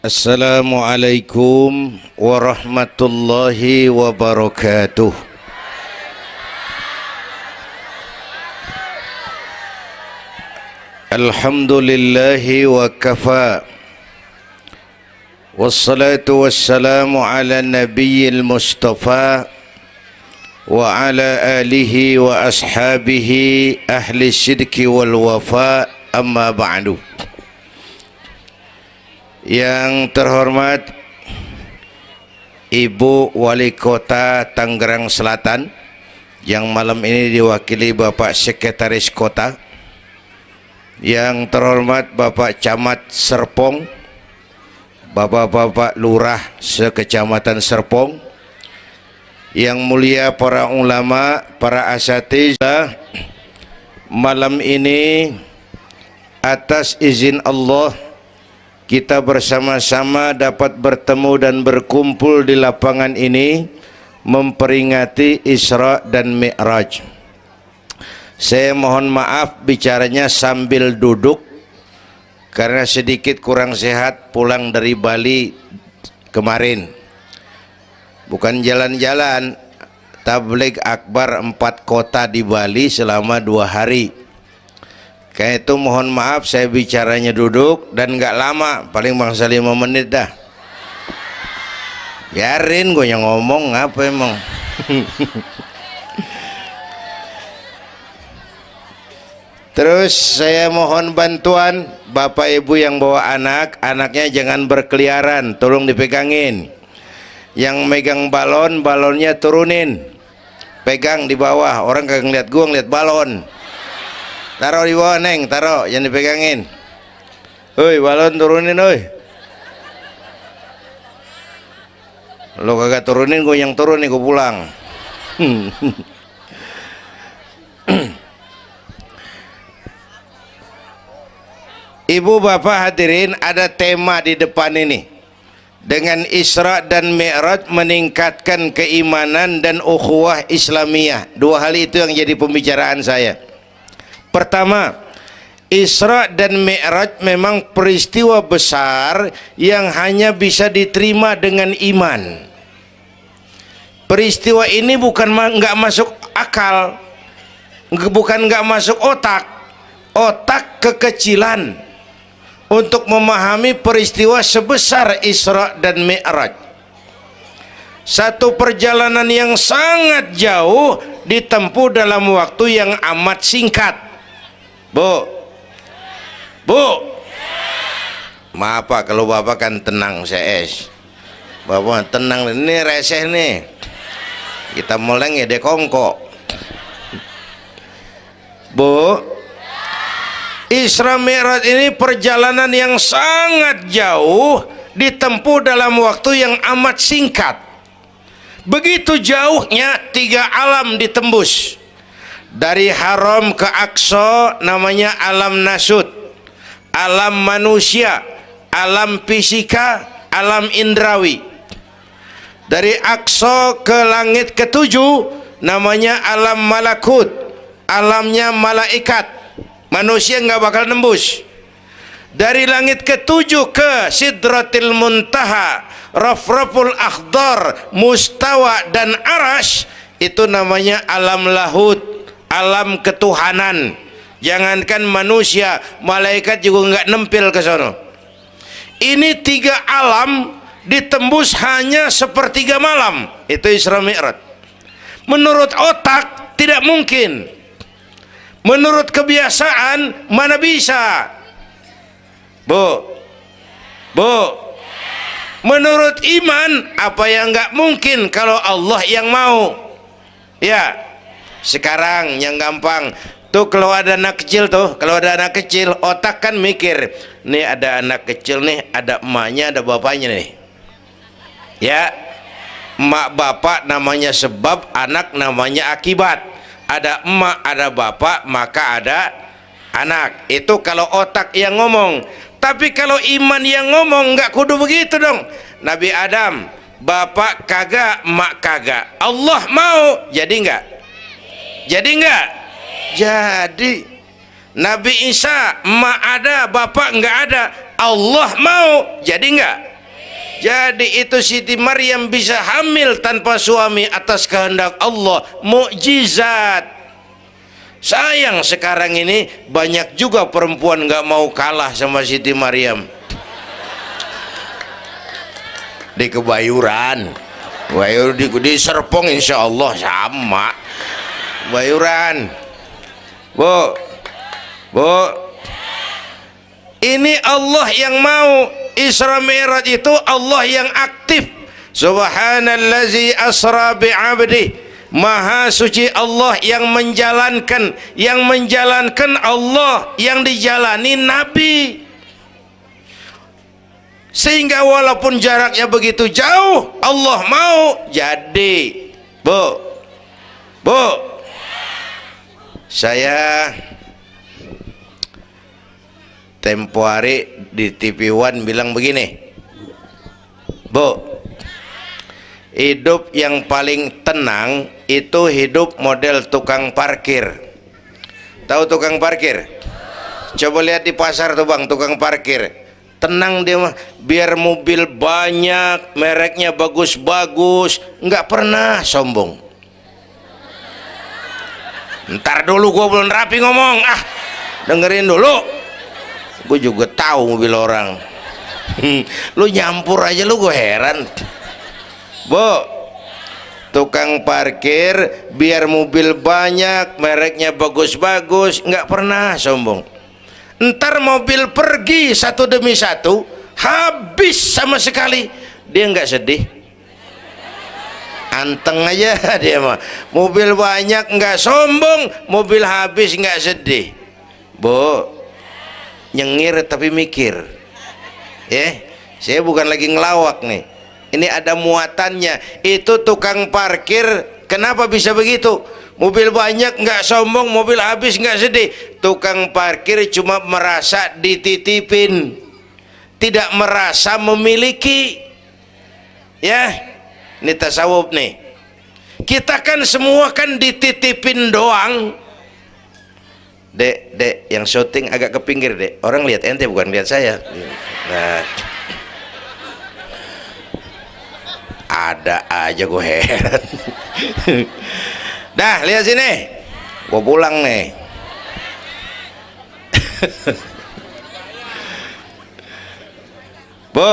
Assalamualaikum warahmatullahi wabarakatuh. Alhamdulillahi wa kafa. Wassalatu wassalamu ala nabiyyil mustafa wa ala alihi wa ashabihi ahli sidqi wal wafa, amma ba'du. Yang terhormat Ibu Wali Kota Tangerang Selatan, yang malam ini diwakili Bapak Sekretaris Kota, yang terhormat Bapak Camat Serpong, Bapak-bapak Lurah sekecamatan Serpong, yang mulia para ulama, para asatidzah, malam ini atas izin Allah kita bersama-sama dapat bertemu dan berkumpul di lapangan ini memperingati Isra dan Mi'raj. Saya mohon maaf bicaranya sambil duduk karena sedikit kurang sehat pulang dari Bali kemarin. Bukan jalan-jalan, tabligh akbar 4 kota di Bali selama 2 hari. Kayak itu mohon maaf saya bicaranya duduk dan nggak lama, paling bangsa 5 menit dah. Biarin gue yang ngomong, apa emang. Terus saya mohon bantuan Bapak Ibu yang bawa anak, anaknya jangan berkeliaran, tolong dipegangin. Yang megang balon, balonnya turunin, pegang di bawah, orang kagak ngeliat gua, ngeliat balon. Taruh di bawah, Neng, taruh, jangan dipegangin. Oi, balon turunin, oi. Lo kagak turunin, gue yang turun nih, gue pulang. Ibu bapak hadirin, ada tema di depan ini. Dengan Isra dan Mi'raj meningkatkan keimanan dan ukhuwah Islamiyah. 2 hal itu yang jadi pembicaraan saya. Pertama, Isra dan Mi'raj memang peristiwa besar yang hanya bisa diterima dengan iman. Peristiwa ini bukan nggak masuk akal, bukan nggak masuk otak. Otak kekecilan untuk memahami peristiwa sebesar Isra dan Mi'raj. Satu perjalanan yang sangat jauh ditempuh dalam waktu yang amat singkat. Bu, maaf Pak, kalau Bapak kan tenang CS. Bapak tenang, ini reseh nih. Kita meleng ya dekongko. Bu, Isra Mi'raj ini perjalanan yang sangat jauh ditempuh dalam waktu yang amat singkat. Begitu jauhnya 3 alam ditembus. Dari Haram ke Aqsa namanya alam nasut, alam manusia, alam fisika, alam indrawi. Dari Aqsa ke langit ke-7 namanya alam malakut, alamnya malaikat. Manusia nggak bakal nembus. Dari langit ke-7 ke Sidratil Muntaha, Rafraful Akhdar, Mustawa dan Arash, itu namanya alam lahut, alam ketuhanan. Jangankan manusia, malaikat juga nggak nempel ke sono. Ini 3 alam ditembus hanya sepertiga malam. Itu Isra Mi'raj. Menurut otak tidak mungkin. Menurut kebiasaan mana bisa? Bu, menurut iman apa yang nggak mungkin kalau Allah yang mau? Ya, sekarang yang gampang tuh, kalau ada anak kecil tuh, kalau ada anak kecil otak kan mikir, nih ada anak kecil nih, ada emaknya, ada bapaknya nih. Ya, emak bapak namanya sebab, anak namanya akibat. Ada emak, ada bapak, maka ada anak. Itu kalau otak yang ngomong. Tapi kalau iman yang ngomong, nggak kudu begitu dong. Nabi Adam, bapak kagak, emak kagak, Allah mau, jadi nggak? Jadi nggak? Jadi. Nabi Isa, emak ada, bapak nggak ada, Allah mau, jadi nggak? Jadi itu Siti Maryam bisa hamil tanpa suami atas kehendak Allah, mukjizat. Sayang sekarang ini banyak juga perempuan nggak mau kalah sama Siti Maryam. Di Kebayuran, di Serpong insya Allah sama. Bayuran, Bu, ini Allah yang mau. Isra Mi'raj itu Allah yang aktif. Subhanallazi asra bi'abdi, maha suci Allah yang menjalankan Allah, yang dijalani Nabi. Sehingga walaupun jaraknya begitu jauh, Allah mau jadi. Bu, saya tempo hari di TV One bilang begini, Bu, hidup yang paling tenang itu hidup model tukang parkir. Tahu tukang parkir? Coba lihat di pasar tuh Bang, tukang parkir. Tenang dia mah, biar mobil banyak, mereknya bagus-bagus, nggak pernah sombong. Ntar dulu gua belum rapi ngomong, dengerin dulu. Gue juga tahu mobil orang. Lu nyampur aja lu, gue heran. Bu, tukang parkir biar mobil banyak, mereknya bagus-bagus, nggak pernah sombong. Ntar mobil pergi satu demi satu, habis sama sekali, dia nggak sedih. Anteng aja dia mah. Mobil banyak nggak sombong, mobil habis nggak sedih. Bu, nyengir tapi mikir, ya. Saya bukan lagi ngelawak nih, ini ada muatannya. Itu tukang parkir kenapa bisa begitu? Mobil banyak nggak sombong, mobil habis nggak sedih. Tukang parkir cuma merasa dititipin, tidak merasa memiliki. Ya, ini tasawuf nih. Kita kan semua kan dititipin doang. Dek, yang syuting agak ke pinggir, Dek. Orang lihat ente bukan lihat saya. Nah, ada aja gue heran. Dah, lihat sini. Gue pulang nih. Bu,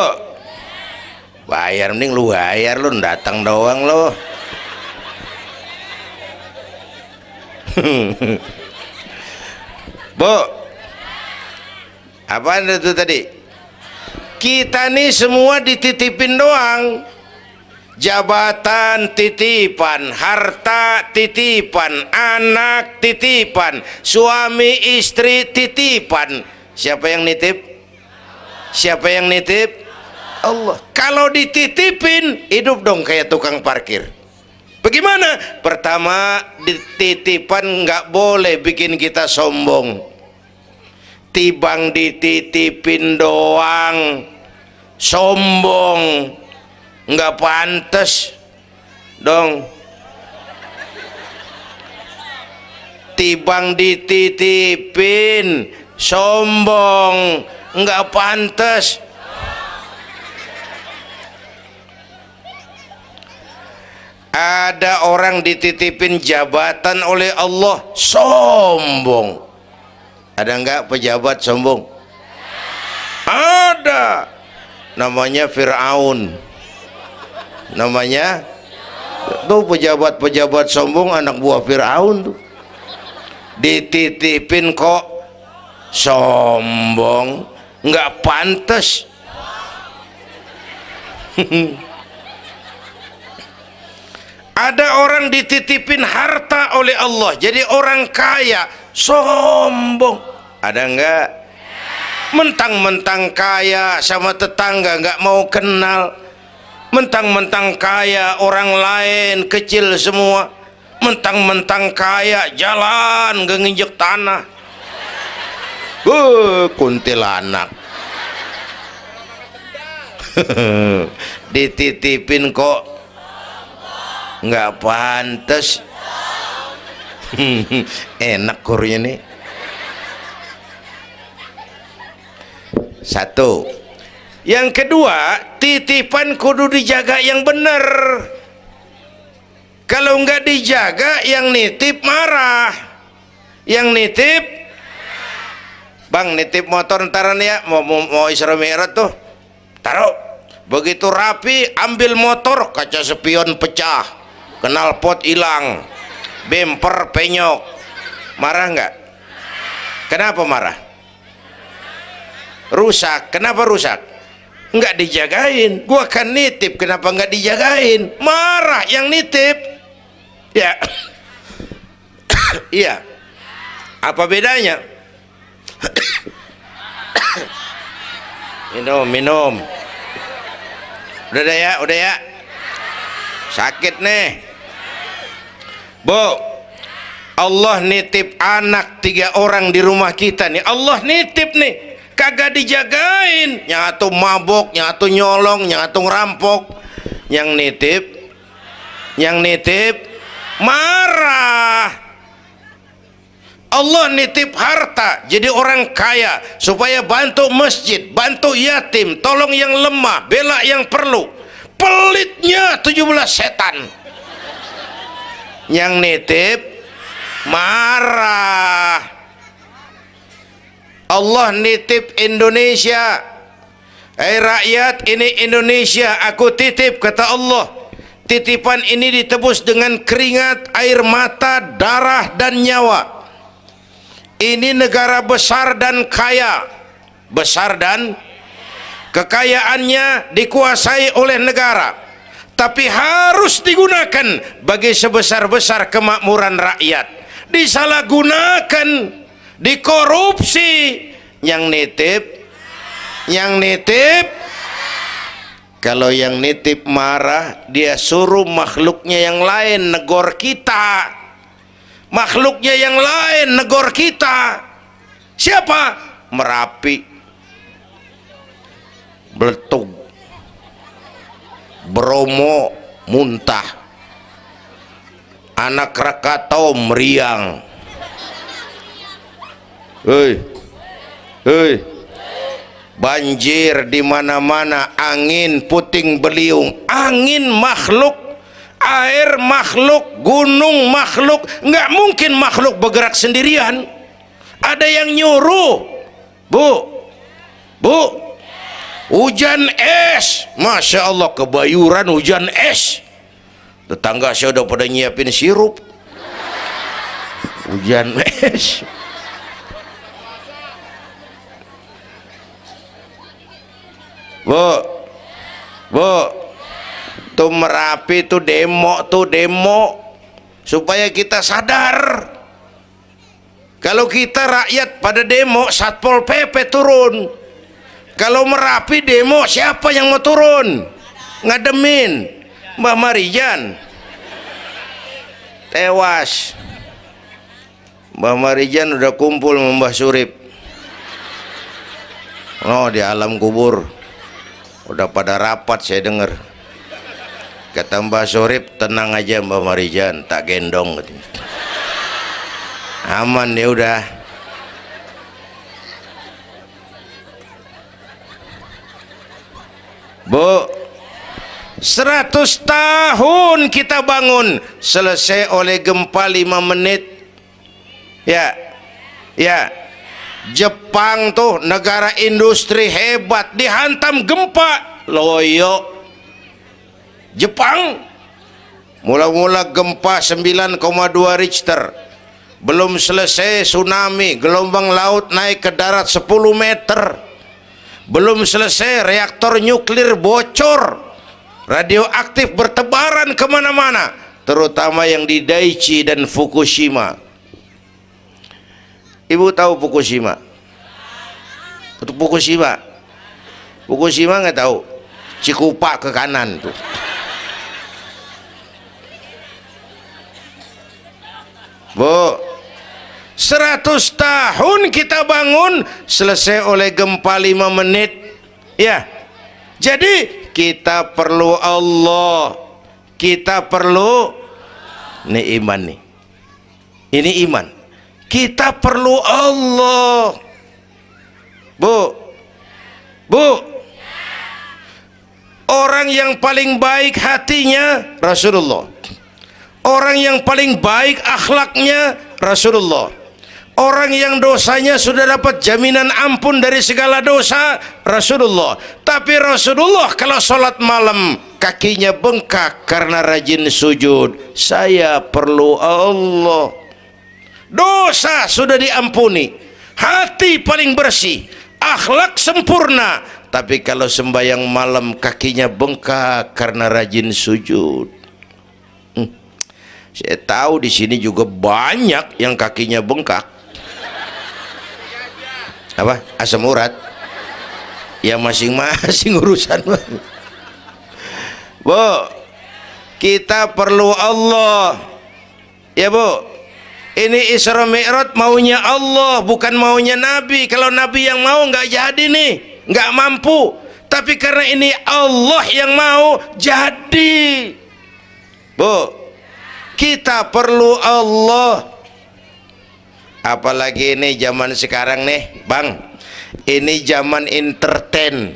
bayar, mending lu bayar, lu datang doang lu. Bu, apaan itu tadi? Kita nih semua dititipin doang. Jabatan titipan, harta titipan, anak titipan, suami istri titipan. Siapa yang nitip? Siapa yang nitip? Allah. Kalau dititipin, hidup dong kayak tukang parkir. Bagaimana? Pertama, titipan nggak boleh bikin kita sombong. Tibang dititipin doang sombong, nggak pantas dong. Tibang dititipin sombong, nggak pantas. Ada orang dititipin jabatan oleh Allah sombong. Ada enggak pejabat sombong? Ada. Namanya Fir'aun. Namanya tuh pejabat-pejabat sombong, anak buah Fir'aun tuh. Dititipin kok sombong, enggak pantas. Ada orang dititipin harta oleh Allah, jadi orang kaya, sombong. Ada enggak? Mentang-mentang kaya sama tetangga enggak mau kenal. Mentang-mentang kaya orang lain kecil semua. Mentang-mentang kaya jalan enggak nginjek tanah. Kuntilanak. Dititipin kok nggak pantas. Enak kurnya nih. Satu, Yang kedua, titipan kudu dijaga yang benar. Kalau nggak dijaga, yang nitip marah. Yang nitip, bang nitip motor ntaran ya, mau Isra Mi'raj tuh, taruh. Begitu rapi, ambil motor, kaca spion pecah, knalpot hilang, bemper penyok. Marah nggak? Kenapa marah? Rusak. Kenapa rusak? Nggak dijagain. Gua kan nitip, kenapa nggak dijagain? Marah yang nitip. Ya. Iya. Apa bedanya? Minum. Udah ya, udah ya. Sakit nih. Bu, Allah nitip anak 3 orang di rumah kita nih. Allah nitip nih, kagak dijagain. Nyatu mabok, nyatu nyolong, nyatu ngerampok. Yang nitip marah. Allah nitip harta jadi orang kaya supaya bantu masjid, bantu yatim, tolong yang lemah, bela yang perlu. Pelitnya 17 setan. Yang nitip marah. Allah nitip Indonesia. Rakyat, ini Indonesia aku titip, kata Allah. Titipan ini ditebus dengan keringat, air mata, darah dan nyawa. Ini negara besar dan kaya. Besar dan kekayaannya dikuasai oleh negara, tapi harus digunakan bagi sebesar-besar kemakmuran rakyat. Disalahgunakan, dikorupsi. Yang nitip, kalau yang nitip marah, dia suruh makhluknya yang lain negor kita. Makhluknya yang lain negor kita. Siapa? Merapi, Beletung, Bromo muntah, Anak Krakatau meriang. Hei, banjir di mana-mana, angin puting beliung, angin makhluk, air makhluk, gunung makhluk. Nggak mungkin makhluk bergerak sendirian. Ada yang nyuruh. Bu, hujan es. Masya Allah, kebayuran hujan es. Tetangga saya udah pada nyiapin sirup. Hujan es. Bu, tuh Merapi tuh demo supaya kita sadar. Kalau kita rakyat pada demo, Satpol PP turun. Kalau Merapi demo, siapa yang mau turun? Ngademin Mbah Marijan tewas. Mbah Marijan udah kumpul sama Mbah Surip. Oh, di alam kubur udah pada rapat, saya dengar. Kata Mbah Surip, tenang aja Mbah Marijan, tak gendong. Aman ya udah. Bu, 100 tahun kita bangun, selesai oleh gempa 5 menit. Ya. Jepang tuh negara industri hebat, dihantam gempa, loyo. Jepang mula-mula gempa 9,2 Richter, belum selesai tsunami, gelombang laut naik ke darat 10 meter, belum selesai reaktor nuklir bocor, radioaktif bertebaran kemana-mana, terutama yang di Daiichi dan Fukushima. Ibu tahu Fukushima? Fukushima nggak tahu? Cikupa ke kanan tuh. Bu, 100 tahun kita bangun, selesai oleh gempa 5 menit. Ya, jadi kita perlu Allah, kita perlu, ini iman nih, ini iman. Kita perlu Allah. Bu, Orang yang paling baik hatinya Rasulullah. Orang yang paling baik akhlaknya Rasulullah. Orang yang dosanya sudah dapat jaminan ampun dari segala dosa Rasulullah. Tapi Rasulullah kalau sholat malam kakinya bengkak karena rajin sujud. Saya perlu Allah. Dosa sudah diampuni, hati paling bersih, akhlak sempurna. Tapi kalau sembahyang malam kakinya bengkak karena rajin sujud. Saya tahu di sini juga banyak yang kakinya bengkak. Apa? Asam urat. Ya masing-masing urusan. Bu, kita perlu Allah. Ya Bu, ini Isra Mi'raj maunya Allah, bukan maunya Nabi. Kalau Nabi yang mau nggak jadi nih, nggak mampu. Tapi karena ini Allah yang mau, jadi. Bu, kita perlu Allah. Apalagi ini zaman sekarang nih Bang, ini zaman entertain.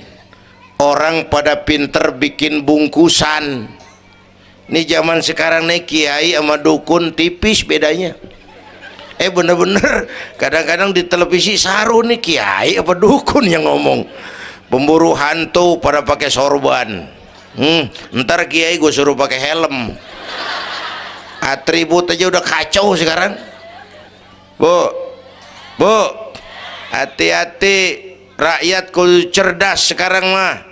Orang pada pinter bikin bungkusan. Ini zaman sekarang nih kiai sama dukun tipis bedanya. Bener-bener kadang-kadang di televisi saru nih kiai apa dukun yang ngomong. Pemburu hantu pada pakai sorban. Ntar kiai gue suruh pakai helm. Atribut aja udah kacau sekarang. Bu, hati-hati, rakyat kudu cerdas sekarang mah.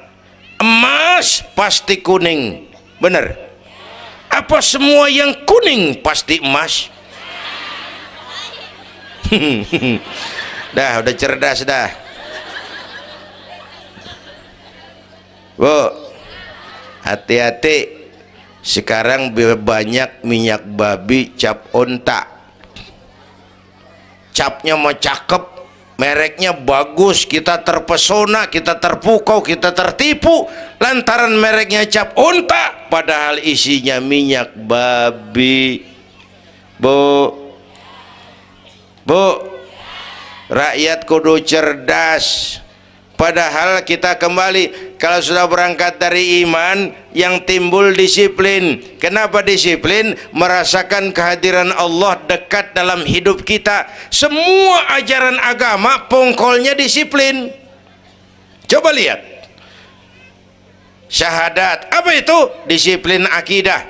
Emas pasti kuning, bener? Apa semua yang kuning pasti emas? Udah cerdas dah. Bu, hati-hati. Sekarang banyak minyak babi cap onta. Capnya mau cakep, mereknya bagus, kita terpesona, kita terpukau, kita tertipu lantaran mereknya cap onta, padahal isinya minyak babi. Bu, rakyat kudu cerdas. Padahal kita kembali, kalau sudah berangkat dari iman, yang timbul disiplin. Kenapa disiplin? Merasakan kehadiran Allah dekat dalam hidup kita. Semua ajaran agama pongkolnya disiplin. Coba lihat. Syahadat, apa itu? Disiplin akidah.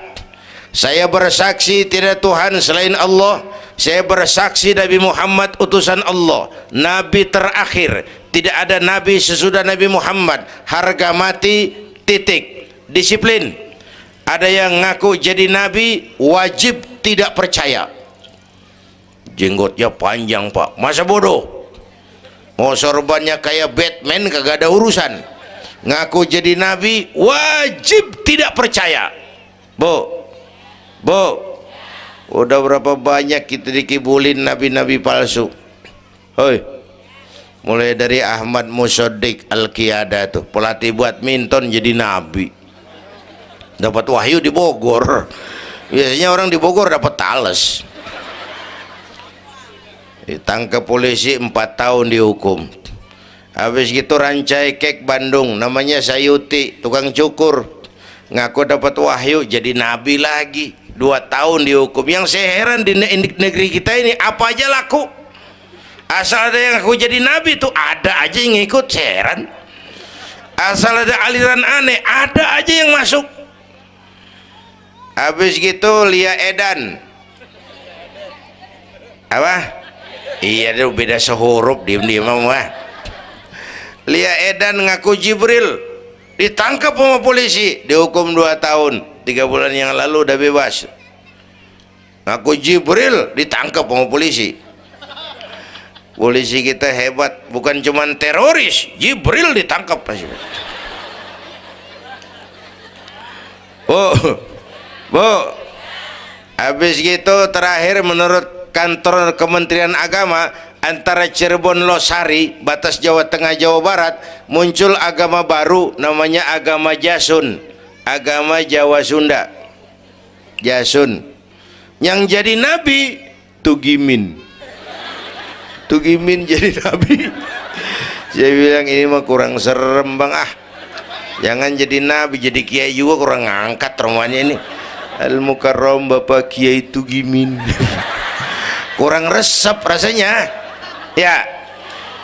Saya bersaksi tidak Tuhan selain Allah. Saya bersaksi Nabi Muhammad utusan Allah, Nabi terakhir. Tidak ada Nabi sesudah Nabi Muhammad. Harga mati, titik. Disiplin. Ada yang ngaku jadi Nabi, wajib tidak percaya. Jenggotnya panjang Pak, masa bodoh? Mau sorbannya kayak Batman kagak ada urusan. Ngaku jadi Nabi, wajib tidak percaya. Bu, udah berapa banyak kita dikibulin nabi-nabi palsu. Hoi, mulai dari Ahmad Musaddiq Al-Qiyada tuh, pelatih badminton jadi nabi. Dapat wahyu di Bogor. Biasanya orang di Bogor dapat tales. Ditangkap polisi 4 tahun dihukum. Habis gitu Rancai Kek Bandung, namanya Sayuti, tukang cukur, ngaku dapat wahyu jadi nabi lagi. 2 tahun dihukum. Yang saya heran di negeri kita ini apa aja laku. Asal ada yang aku jadi nabi tuh ada aja yang ngikut, heran. Asal ada aliran aneh ada aja yang masuk. Habis gitu Lia Edan. Apa? Iya dia beda sehuruf, diem-diem mah. Lia Edan ngaku Jibril, ditangkap sama polisi, dihukum 2 tahun. 3 bulan yang lalu udah bebas. Ngaku Jibril, ditangkap sama polisi. Polisi kita hebat, bukan cuman teroris, Jibril ditangkap. Bu, habis gitu terakhir menurut kantor Kementerian Agama, antara Cirebon Losari, batas Jawa Tengah Jawa Barat, muncul agama baru namanya agama Jasun, agama Jawa Sunda, Jasun. Yang jadi nabi Tugimin. Tugimin jadi nabi. Saya bilang ini mah kurang serem Bang, Jangan jadi nabi, jadi kiai juga kurang ngangkat rumahnya ini. Al Mukarram Bapak Kiai Tugimin. Kurang resep rasanya. Ya.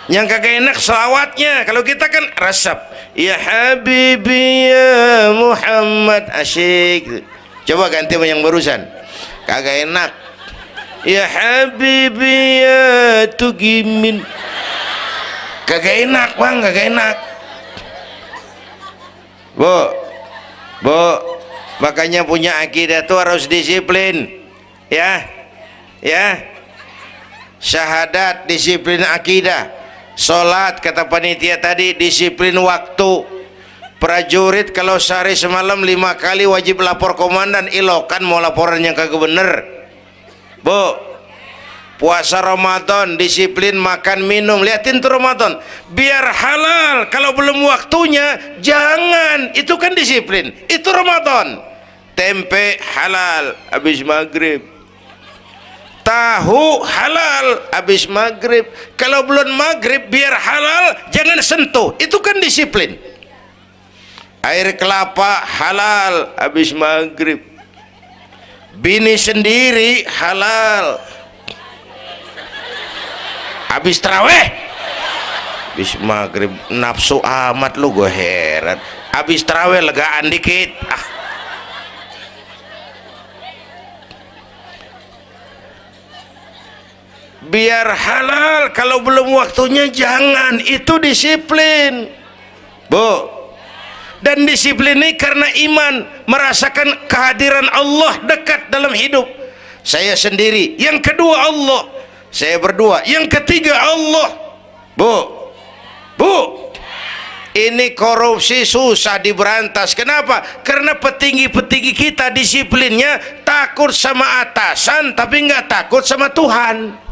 Yang kagak enak selawatnya. Kalau kita kan resep. Ya Habibi ya Muhammad, asyik. Coba ganti yang barusan. Kagak enak. Ya Habibi ya Tugimin. Kagak enak bang, kagak enak. Bu, makanya punya akidah tuh harus disiplin, ya, syahadat disiplin akidah, sholat kata panitia tadi disiplin waktu, prajurit kalau sehari semalam 5 kali wajib lapor komandan, ilokan mau laporan yang kagak bener. Bu, puasa Ramadan disiplin makan minum, liatin tuh Ramadan biar halal, kalau belum waktunya jangan, itu kan disiplin, itu Ramadan. Tempe halal habis maghrib, tahu halal habis maghrib, kalau belum maghrib biar halal jangan sentuh, itu kan disiplin. Air kelapa halal habis maghrib, bini sendiri halal habis taraweh, habis maghrib nafsu amat lu, gue heran. Habis taraweh legaan dikit, biar halal, kalau belum waktunya jangan, itu disiplin, Bu. Dan disiplin ini karena iman, merasakan kehadiran Allah dekat dalam hidup. Saya sendiri, yang kedua Allah, saya berdua, yang ketiga Allah. Bu, ini korupsi susah diberantas. Kenapa? Karena petinggi-petinggi kita disiplinnya takut sama atasan tapi nggak takut sama Tuhan.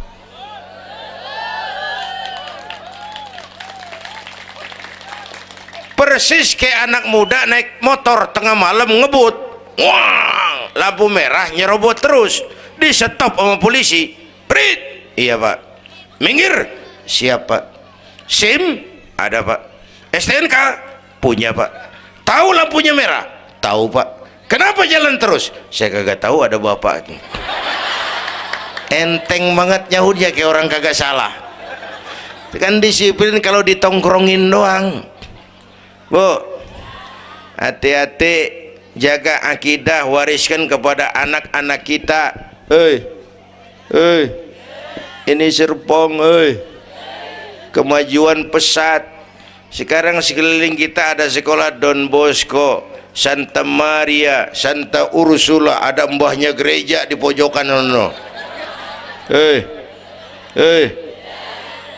Persis kayak anak muda naik motor tengah malam ngebut, wah, lampu merah nyerobot terus, di stop sama polisi. Prit, iya pak. Minggir, siap pak. SIM ada pak. STNK punya pak. Tahu lampunya merah? Tahu pak. Kenapa jalan terus? Saya kagak tahu, ada bapak. Enteng banget nyahutnya kayak orang kagak salah. Kan disiplin kalau ditongkrongin doang. Bu, hati-hati, jaga akidah, wariskan kepada anak-anak kita. Ini Serpong, kemajuan pesat. Sekarang sekeliling kita ada sekolah Don Bosco, Santa Maria, Santa Ursula, ada mbahnya gereja di pojokan ono.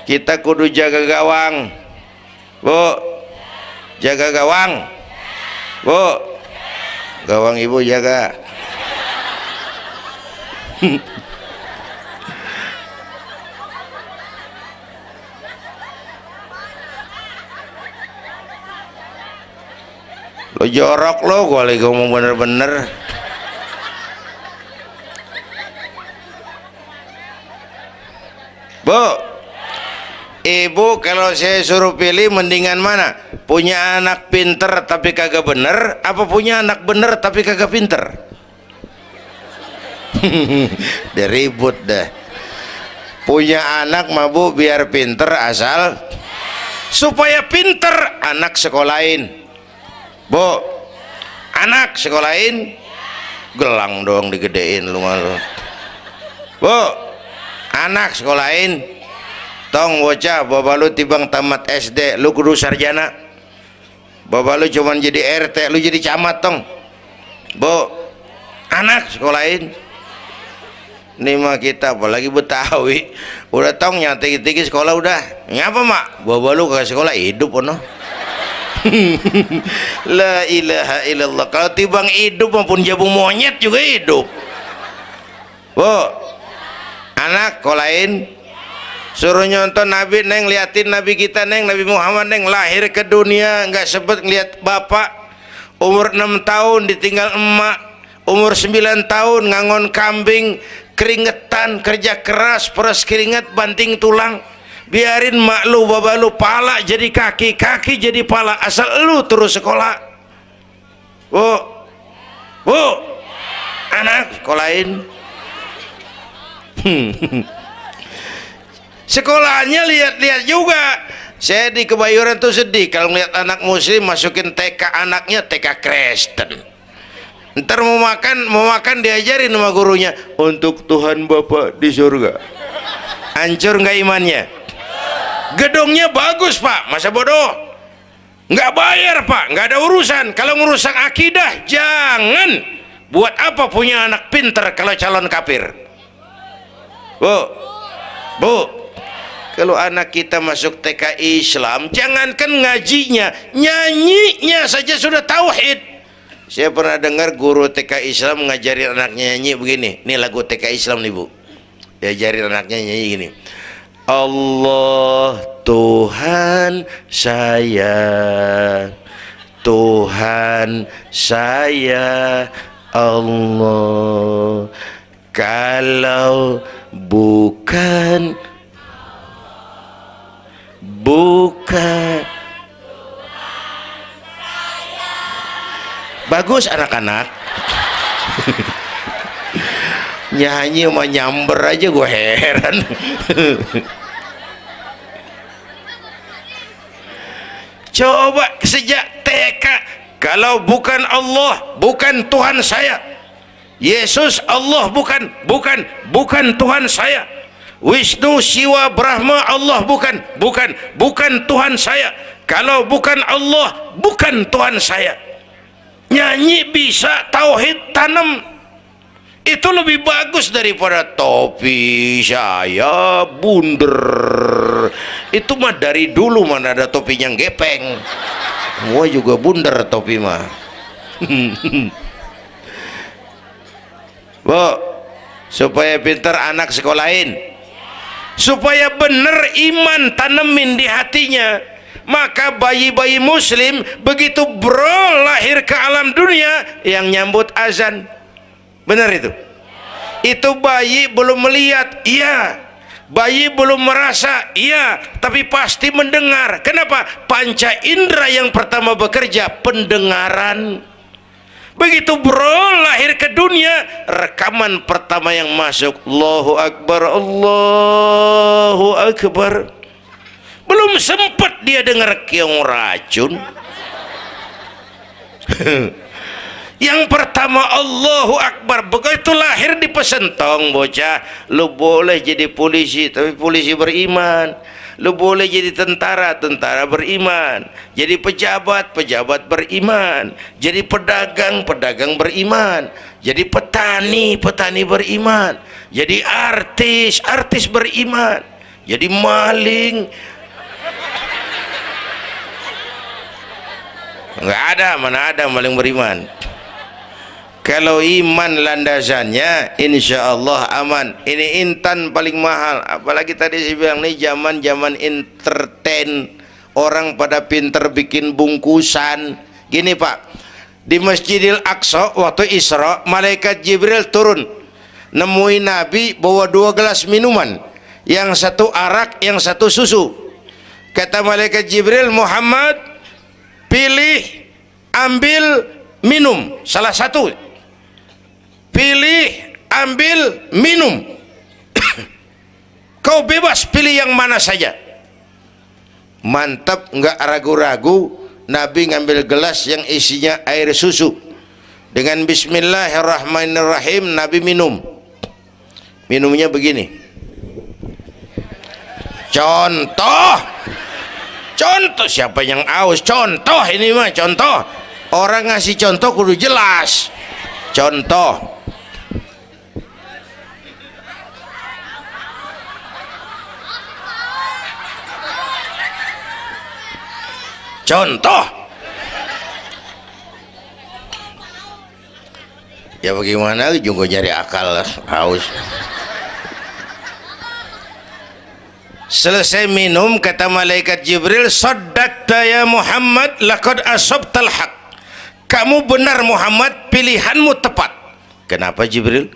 Kita kudu jaga gawang, Bu. Jaga gawang, Bu. Gawang ibu jaga. Lo jorok lo, gua lagi ngomong bener-bener. Bu, ibu kalau saya suruh pilih mendingan mana? Punya anak pinter tapi kagak bener, apa punya anak bener tapi kagak pinter? Dia ribut dah. Punya anak mah bu biar pinter, asal supaya pinter anak sekolahin. Bu, anak sekolahin, gelang doang digedein lu malu. Bu, anak sekolahin, tong bocah bapak lu tibang tamat SD, lu kudu sarjana. Bapak lu cuman jadi RT, lu jadi camat tong. Bu, anak sekolahin. Ini mah kita apalagi Betawi, udah tong nyantik-nyantik sekolah udah. Ngapa mak? Bapak lu ke sekolah hidup ono. La ilaha illallah. Kalau tibang hidup maupun jabung monyet juga hidup. Bu, anak sekolahin. Suruh nyonton Nabi neng, liatin Nabi kita neng, Nabi Muhammad neng, lahir ke dunia nggak sempet ngeliat bapak, umur 6 tahun ditinggal emak, umur 9 tahun ngangon kambing, keringetan, kerja keras, peres keringet, banting tulang, Biarin mak lu, baba lu, pala jadi kaki, kaki jadi pala, asal lu terus sekolah. Bu, bu, anak sekolahin. Sekolahnya lihat-lihat juga. Saya di Kebayoran tuh sedih kalau ngeliat anak muslim masukin TK, anaknya TK Kristen. Ntar mau makan diajarin sama gurunya untuk Tuhan Bapa di surga. Hancur nggak imannya? Gedungnya bagus pak, masa bodoh? Nggak bayar pak, nggak ada urusan. Kalau ngerusak akidah jangan. Buat apa punya anak pinter kalau calon kafir? Bu, bu, kalau anak kita masuk TK Islam, jangankan ngajinya, nyanyinya saja sudah tauhid. Saya pernah dengar guru TK Islam ngajarin anaknya nyanyi begini. Ini lagu TK Islam nih bu. Diajarin anaknya nyanyi gini. Allah Tuhan saya, Tuhan saya Allah. Kalau bukan bagus anak-anak. Nyanyi sama nyamber aja gue heran. Coba sejak TK, kalau bukan Allah, bukan Tuhan saya. Yesus Allah bukan Tuhan saya. Wisnu Siwa Brahma Allah bukan Tuhan saya. Kalau bukan Allah, bukan Tuhan saya. Nyanyi bisa, tauhid tanam. Itu lebih bagus daripada topi saya bunder. Itu mah dari dulu mana ada topinya gepeng. Gua juga bunder topi mah. Bu, supaya pintar anak sekolahin, supaya bener iman tanemin di hatinya. Maka bayi-bayi muslim begitu bro lahir ke alam dunia yang nyambut azan. Benar itu? Itu bayi belum melihat, iya. Bayi belum merasa, iya. Tapi pasti mendengar. Kenapa? Panca indera yang pertama bekerja, pendengaran. Begitu bro lahir ke dunia, rekaman pertama yang masuk, Allahu Akbar, Allahu Akbar. Belum sempat dia dengar keong racun. Yang pertama Allahu Akbar. Begitu lahir dipesentong bocah, lu boleh jadi polisi tapi polisi beriman, lu boleh jadi tentara, tentara beriman, jadi pejabat, pejabat beriman, jadi pedagang, pedagang beriman, jadi petani, petani beriman, jadi artis, artis beriman, jadi maling. Enggak ada, mana ada maling beriman. Kalau iman landasannya, insya Allah aman. Ini intan paling mahal. Apalagi tadi saya bilang nih zaman entertain, orang pada pinter bikin bungkusan. Gini pak, di Masjidil Aqsa waktu Isra, malaikat Jibril turun, nemuin Nabi bawa 2 gelas minuman, yang satu arak, yang satu susu. Kata malaikat Jibril, Muhammad, pilih, ambil, minum salah satu. Pilih, ambil, minum. Kau bebas pilih yang mana saja. Mantap, nggak ragu-ragu. Nabi ngambil gelas yang isinya air susu. Dengan Bismillahirrahmanirrahim, Nabi minum. Minumnya begini. Contoh, siapa yang aus? Contoh ini mah contoh. Orang ngasih contoh kudu jelas. Contoh. Contoh. Ya bagaimana juga nyari akal haus. Selesai minum kata malaikat Jibril, saddaqta ya Muhammad laqad asabtal haq. Kamu benar Muhammad, pilihanmu tepat. Kenapa Jibril?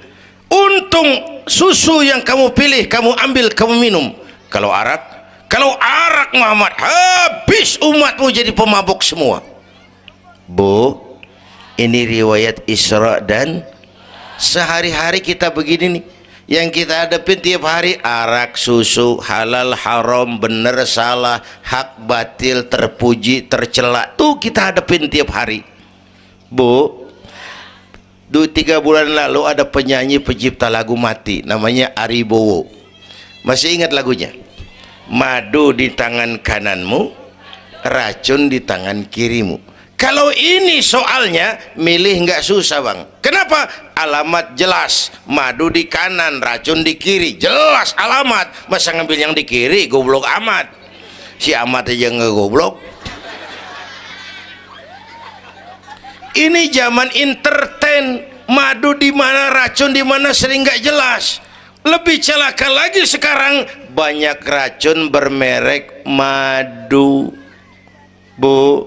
Untung susu yang kamu pilih, kamu ambil, kamu minum. Kalau arak, Kalau arak Muhammad, habis umatmu jadi pemabuk semua. Bu, ini riwayat Isra dan sehari-hari kita begini nih. Yang kita hadapin tiap hari arak, susu, halal, haram, benar, salah, hak, batil, terpuji, tercela. Tuh kita hadapin tiap hari. Bu, 2-3 bulan lalu ada penyanyi pencipta lagu mati, namanya Ari Bowo. Masih ingat lagunya? Madu di tangan kananmu, racun di tangan kirimu. Kalau ini soalnya milih nggak susah bang. Kenapa? Alamat jelas, madu di kanan, racun di kiri, jelas alamat. Masa ngambil yang di kiri, goblok amat. Si amat aja nggak goblok. Ini zaman entertain, madu di mana, racun di mana sering nggak jelas. Lebih celaka lagi sekarang, banyak racun bermerek madu. Bu,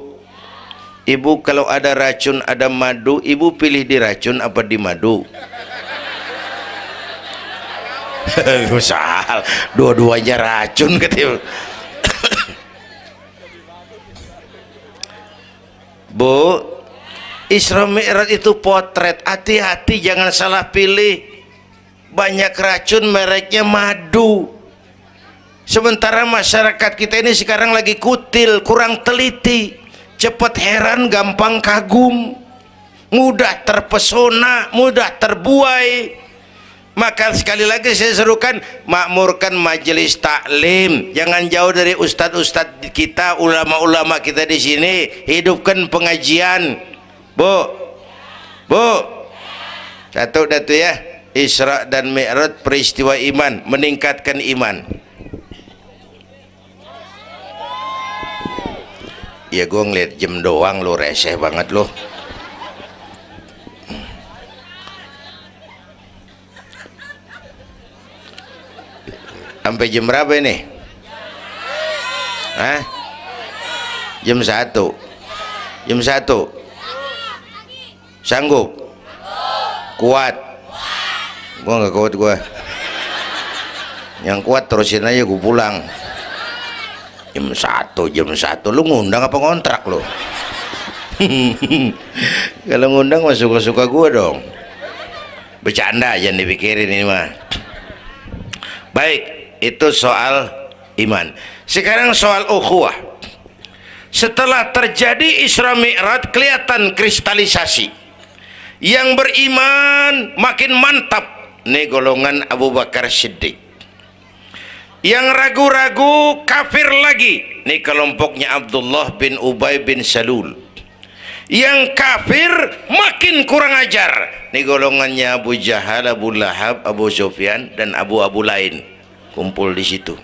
ibu kalau ada racun ada madu, ibu pilih di racun apa di madu? Misal dua-duanya racun gitu. Bu, Isra Mi'raj itu potret, hati-hati jangan salah pilih. Banyak racun mereknya madu. Sementara masyarakat kita ini sekarang lagi kutil, kurang teliti, cepat heran, gampang kagum, mudah terpesona, mudah terbuai. Maka sekali lagi saya serukan, makmurkan majelis taklim, jangan jauh dari ustadz-ustadz kita, ulama-ulama kita di sini. Hidupkan pengajian. Bu, satu datu ya. Isra dan Mi'raj peristiwa iman, meningkatkan iman. Ya gue ngeliat jam doang, lo reseh banget lo. Sampai jam berapa ini? Hah? Jam 1. Jam 1. Sanggup? Kuat? Gua nggak kuat gua. Yang kuat terusin aja, gua pulang. Jam 1. Lu ngundang apa ngontrak lu? Kalau ngundang mah suka-suka gua dong. Bercanda, jangan dipikirin ini mah. Baik, itu soal iman. Sekarang soal ukhuwah. Setelah terjadi Isra Mi'raj, kelihatan kristalisasi. Yang beriman makin mantap. Ini golongan Abu Bakar Siddiq. Yang ragu-ragu kafir lagi. Ini kelompoknya Abdullah bin Ubay bin Salul. Yang kafir makin kurang ajar. Ini golongannya Abu Jahal, Abu Lahab, Abu Sufyan dan Abu lain. Kumpul di situ.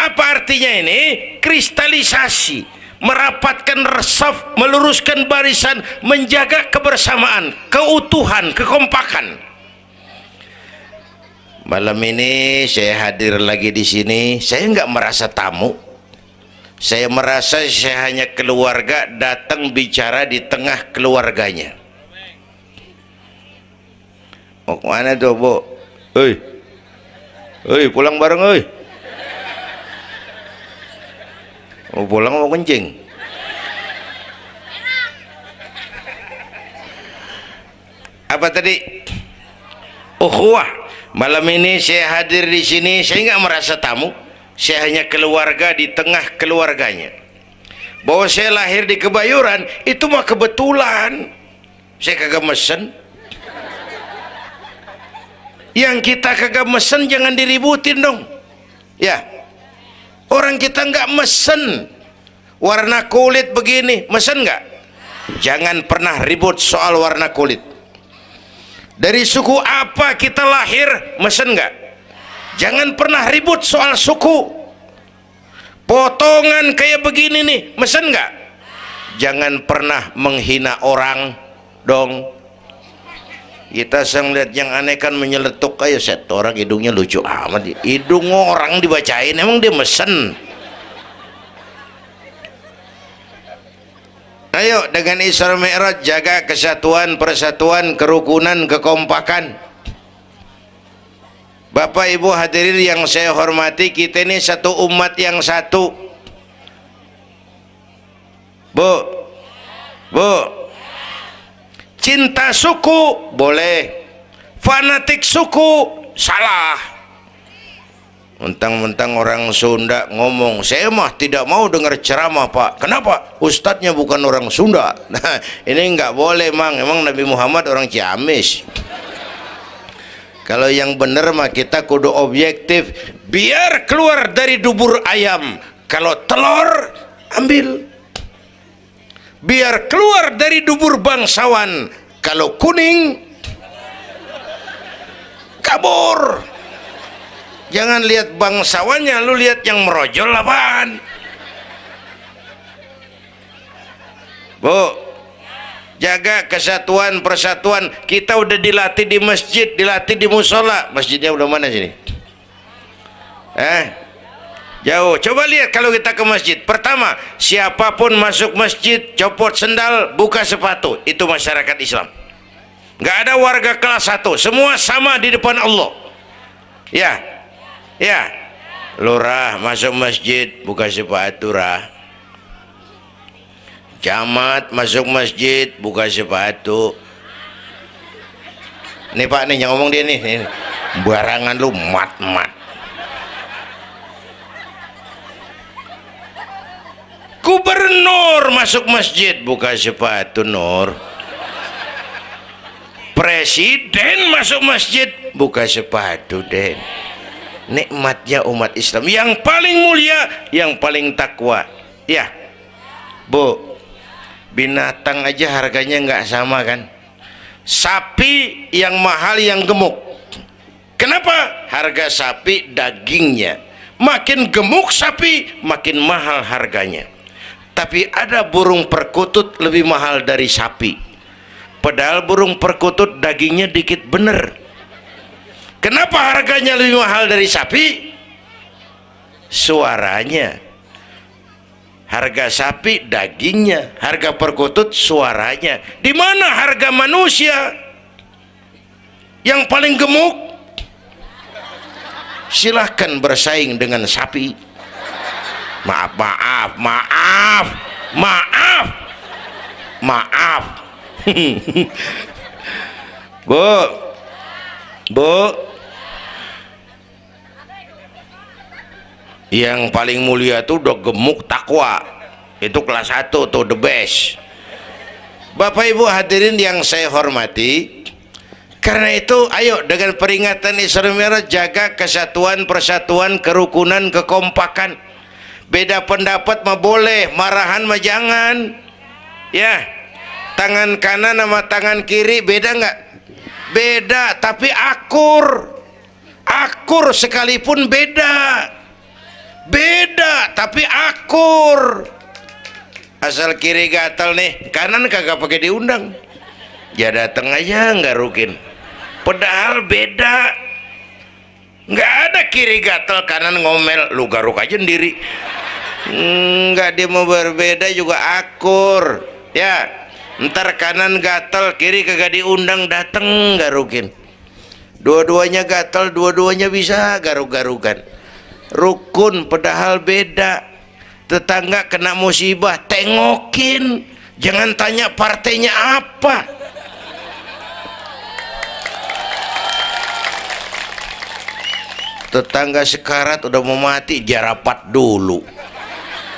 Apa artinya ini? Kristalisasi, merapatkan resaf, meluruskan barisan, menjaga kebersamaan, keutuhan, kekompakan. Malam ini saya hadir lagi di sini. Saya nggak merasa tamu. Saya merasa saya hanya keluarga datang bicara di tengah keluarganya. Mau kemana tuh, Bu? Pulang bareng, Mau pulang mau kencing? Apa tadi? Ukhuwah. Malam ini saya hadir di sini, saya nggak merasa tamu. Saya hanya keluarga di tengah keluarganya. Bahwa saya lahir di Kebayoran itu mah kebetulan. Saya kagak mesen. Yang kita kagak mesen jangan diributin dong. Ya. Orang kita nggak mesen warna kulit begini, mesen nggak? Jangan pernah ribut soal warna kulit. Dari suku apa kita lahir, mesen nggak? Jangan pernah ribut soal suku. Potongan kayak begini nih, mesen nggak? Jangan pernah menghina orang dong. Kita sang lihat yang aneh kan menyeletuk kayak set orang hidungnya lucu amat. Hidung orang dibacain, emang dia mesen? Ayo dengan Isra Mi'raj jaga kesatuan, persatuan, kerukunan, kekompakan. Bapak Ibu hadirin yang saya hormati, kita ini satu umat yang satu. Bu, cinta suku boleh, fanatik suku salah. Mentang-mentang orang Sunda ngomong, saya mah tidak mau dengar ceramah Pak. Kenapa? Ustadznya bukan orang Sunda. Nah ini nggak boleh Mang, emang Nabi Muhammad orang Ciamis. Kalau yang benar mah kita kudu objektif, biar keluar dari dubur ayam. Kalau telur ambil, biar keluar dari dubur bangsawan. Kalau kuning kabur. Jangan lihat bangsawannya, lu lihat yang merojol apaan. Bu, jaga kesatuan, persatuan. Kita udah dilatih di masjid, dilatih di musola. Masjidnya udah mana sini? Jauh. Coba lihat kalau kita ke masjid. Pertama, siapapun masuk masjid, copot sendal, buka sepatu. Itu masyarakat Islam. Nggak ada warga kelas 1. Semua sama di depan Allah. Ya, lurah masuk masjid, buka sepatu rah. Camat masuk masjid, buka sepatu. Nih Pak nih yang ngomong dia nih. Barangan lu mat. Gubernur masuk masjid, buka sepatu Nur. Presiden masuk masjid, buka sepatu Den. Nikmatnya umat Islam yang paling mulia, yang paling takwa. Ya Bu, binatang aja harganya nggak sama kan. Sapi yang mahal yang gemuk. Kenapa? Harga sapi dagingnya. Makin gemuk sapi makin mahal harganya. Tapi ada burung perkutut lebih mahal dari sapi, padahal burung perkutut dagingnya dikit bener. Kenapa harganya lebih mahal dari sapi? Suaranya. Harga sapi dagingnya, harga perkutut suaranya. Di mana harga manusia yang paling gemuk? Silahkan bersaing dengan sapi. Maaf. Bu, yang paling mulia tuh udah gemuk takwa, itu kelas 1 tuh the best. Bapak Ibu hadirin yang saya hormati, karena itu ayo dengan peringatan Isra Mi'raj jaga kesatuan, persatuan, kerukunan, kekompakan. Beda pendapat mah boleh, marahan mah jangan. Ya, tangan kanan sama tangan kiri beda nggak? Beda, tapi akur sekalipun beda, tapi akur. Asal kiri gatal nih, kanan kagak pakai diundang, ya dateng aja nggak rukin. Padahal beda, nggak ada kiri gatal kanan ngomel, lu garuk aja sendiri. Nggak, dia mau berbeda juga akur. Ya, ntar kanan gatal kiri kagak diundang, dateng garukin. Dua-duanya gatal, dua-duanya bisa garuk-garukan. Rukun padahal beda. Tetangga kena musibah, tengokin, jangan tanya partainya apa. Tetangga sekarat udah mau mati, jarapat dulu.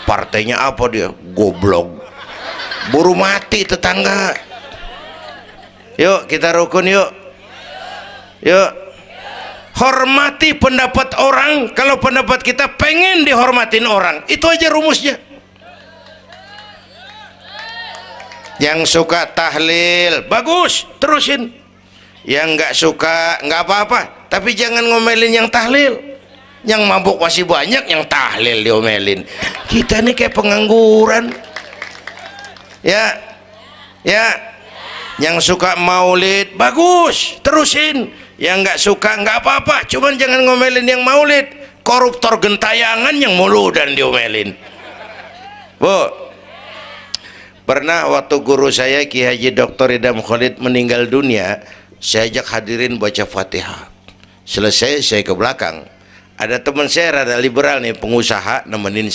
Partainya apa dia? Goblok. Buru mati tetangga. Yuk kita rukun yuk. Hormati pendapat orang. Kalau pendapat kita pengen dihormatin orang, itu aja rumusnya. Yang suka tahlil bagus, terusin. Yang nggak suka nggak apa-apa, tapi jangan ngomelin yang tahlil. Yang mabuk masih banyak, yang tahlil diomelin. Kita nih kayak pengangguran. Ya, yang suka maulid bagus, terusin. Yang nggak suka nggak apa-apa, cuman jangan ngomelin yang maulid. Koruptor gentayangan yang mulu dan diomelin. Bu, Pernah waktu guru saya Ki Haji Dr. Idham Khalid meninggal dunia, saya ajak hadirin baca Fatihah. Selesai saya ke belakang. Ada teman saya rada liberal nih, pengusaha, nemuin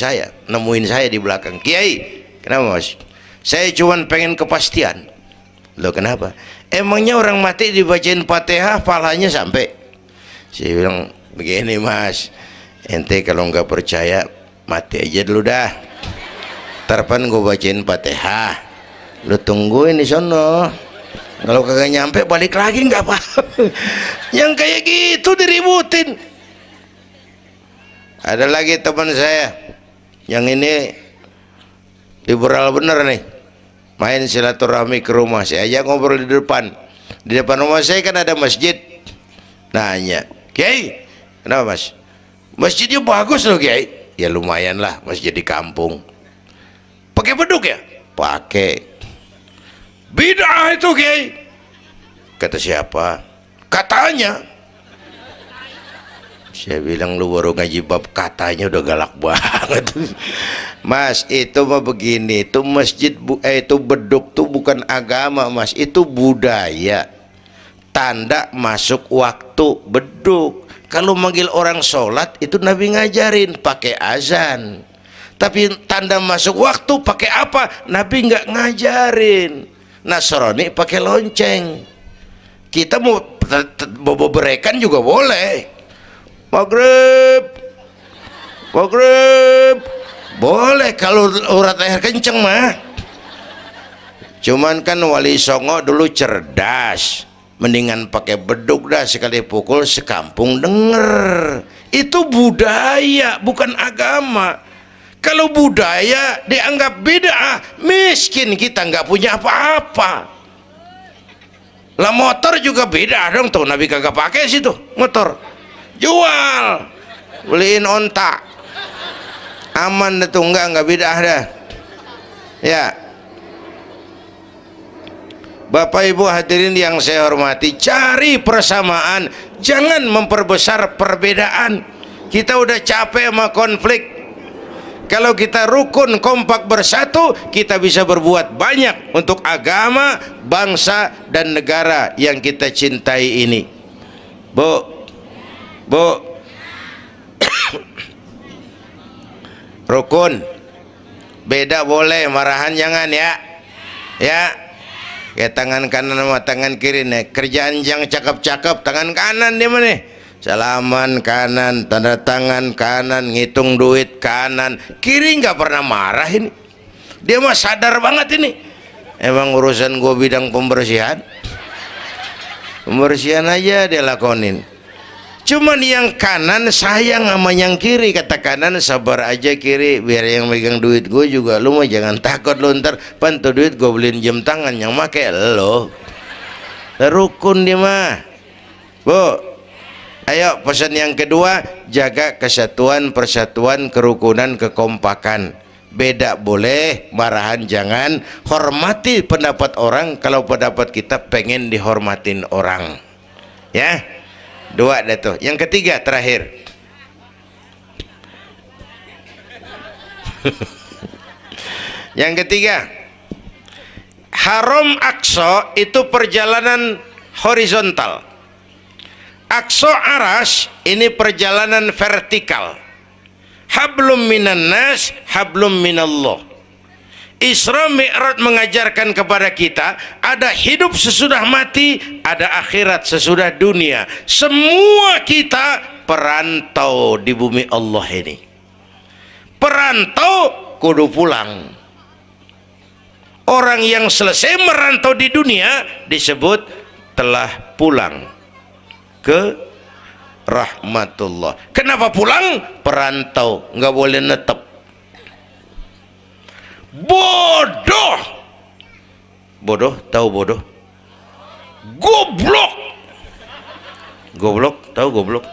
saya di belakang. Kiai, kenapa mas? Saya cuman pengen kepastian. Loh kenapa? Emangnya orang mati dibacain Fatihah pahalanya sampai? Saya bilang begini mas, ente kalau nggak percaya mati aja dulu dah. Tarpan gue bacain Fatihah, lu tungguin di sono. Kalau kagak nyampe balik lagi nggak apa. Yang kayak gitu diributin. Ada lagi teman saya, yang ini liberal bener nih, main silaturahmi ke rumah. Saya ajak ngobrol di depan. Di depan rumah saya kan ada masjid. Nanya, Kiai, kenapa mas? Masjidnya bagus loh Kiai. Ya lumayan lah, masjid di kampung. Pakai beduk ya? Pakai. Bid'ah itu Kiai. Kata siapa? Katanya. Saya bilang lu baru ngaji bab katanya udah galak banget. Mas, itu mah begini, itu masjid itu beduk tuh bukan agama mas, itu budaya. Tanda masuk waktu beduk. Kalau manggil orang sholat itu Nabi ngajarin pakai azan. Tapi tanda masuk waktu pakai apa? Nabi nggak ngajarin. Nasrani pakai lonceng. Kita mau berekan juga boleh. Maghrib, maghrib, boleh kalau urat air kenceng mah. Cuman kan Wali Songo dulu cerdas, mendingan pakai beduk dah, sekali pukul sekampung denger. Itu budaya bukan agama. Kalau budaya dianggap bid'ah, miskin kita nggak punya apa-apa. Lah motor juga bid'ah dong tuh, Nabi kagak pakai situ motor. Jual, beliin onta, aman itu nggak bid'ah dah. Ya, Bapak Ibu hadirin yang saya hormati, cari persamaan, jangan memperbesar perbedaan. Kita udah capek sama konflik. Kalau kita rukun kompak bersatu, kita bisa berbuat banyak untuk agama, bangsa dan negara yang kita cintai ini. Bu, rukun, beda boleh, marahan jangan ya. Ya, kayak tangan kanan sama tangan kiri nih. Kerjaan yang cakep-cakep tangan kanan dia mana? Salaman kanan, tanda tangan kanan, ngitung duit kanan. Kiri nggak pernah marah ini. Dia mah sadar banget ini. Emang urusan gua bidang pembersihan, pembersihan aja dia lakonin. Cuman yang kanan sayang sama yang kiri. Kata kanan, sabar aja kiri, biar yang megang duit gue juga. Lu mah jangan takut, lu ntar pantu duit gue beliin jam tangan, yang make lo. Rukun dia mah. Bu, ayo pesan yang kedua, jaga kesatuan, persatuan, kerukunan, kekompakan. Beda boleh, marahan jangan. Hormati pendapat orang kalau pendapat kita pengen dihormatin orang. Ya, dua dah tuh. Yang ketiga terakhir. Yang ketiga, Haram Aqsa itu perjalanan horizontal. Aqsa Aras ini perjalanan vertikal. Hablum minan nas, hablum minallah. Isra Mi'raj mengajarkan kepada kita ada hidup sesudah mati, ada akhirat sesudah dunia. Semua kita perantau di bumi Allah ini. Perantau kudu pulang. Orang yang selesai merantau di dunia disebut telah pulang ke rahmatullah. Kenapa pulang? Perantau, nggak boleh netep. Bodoh, bodoh, tahu bodoh? Goblok, goblok, tahu goblok?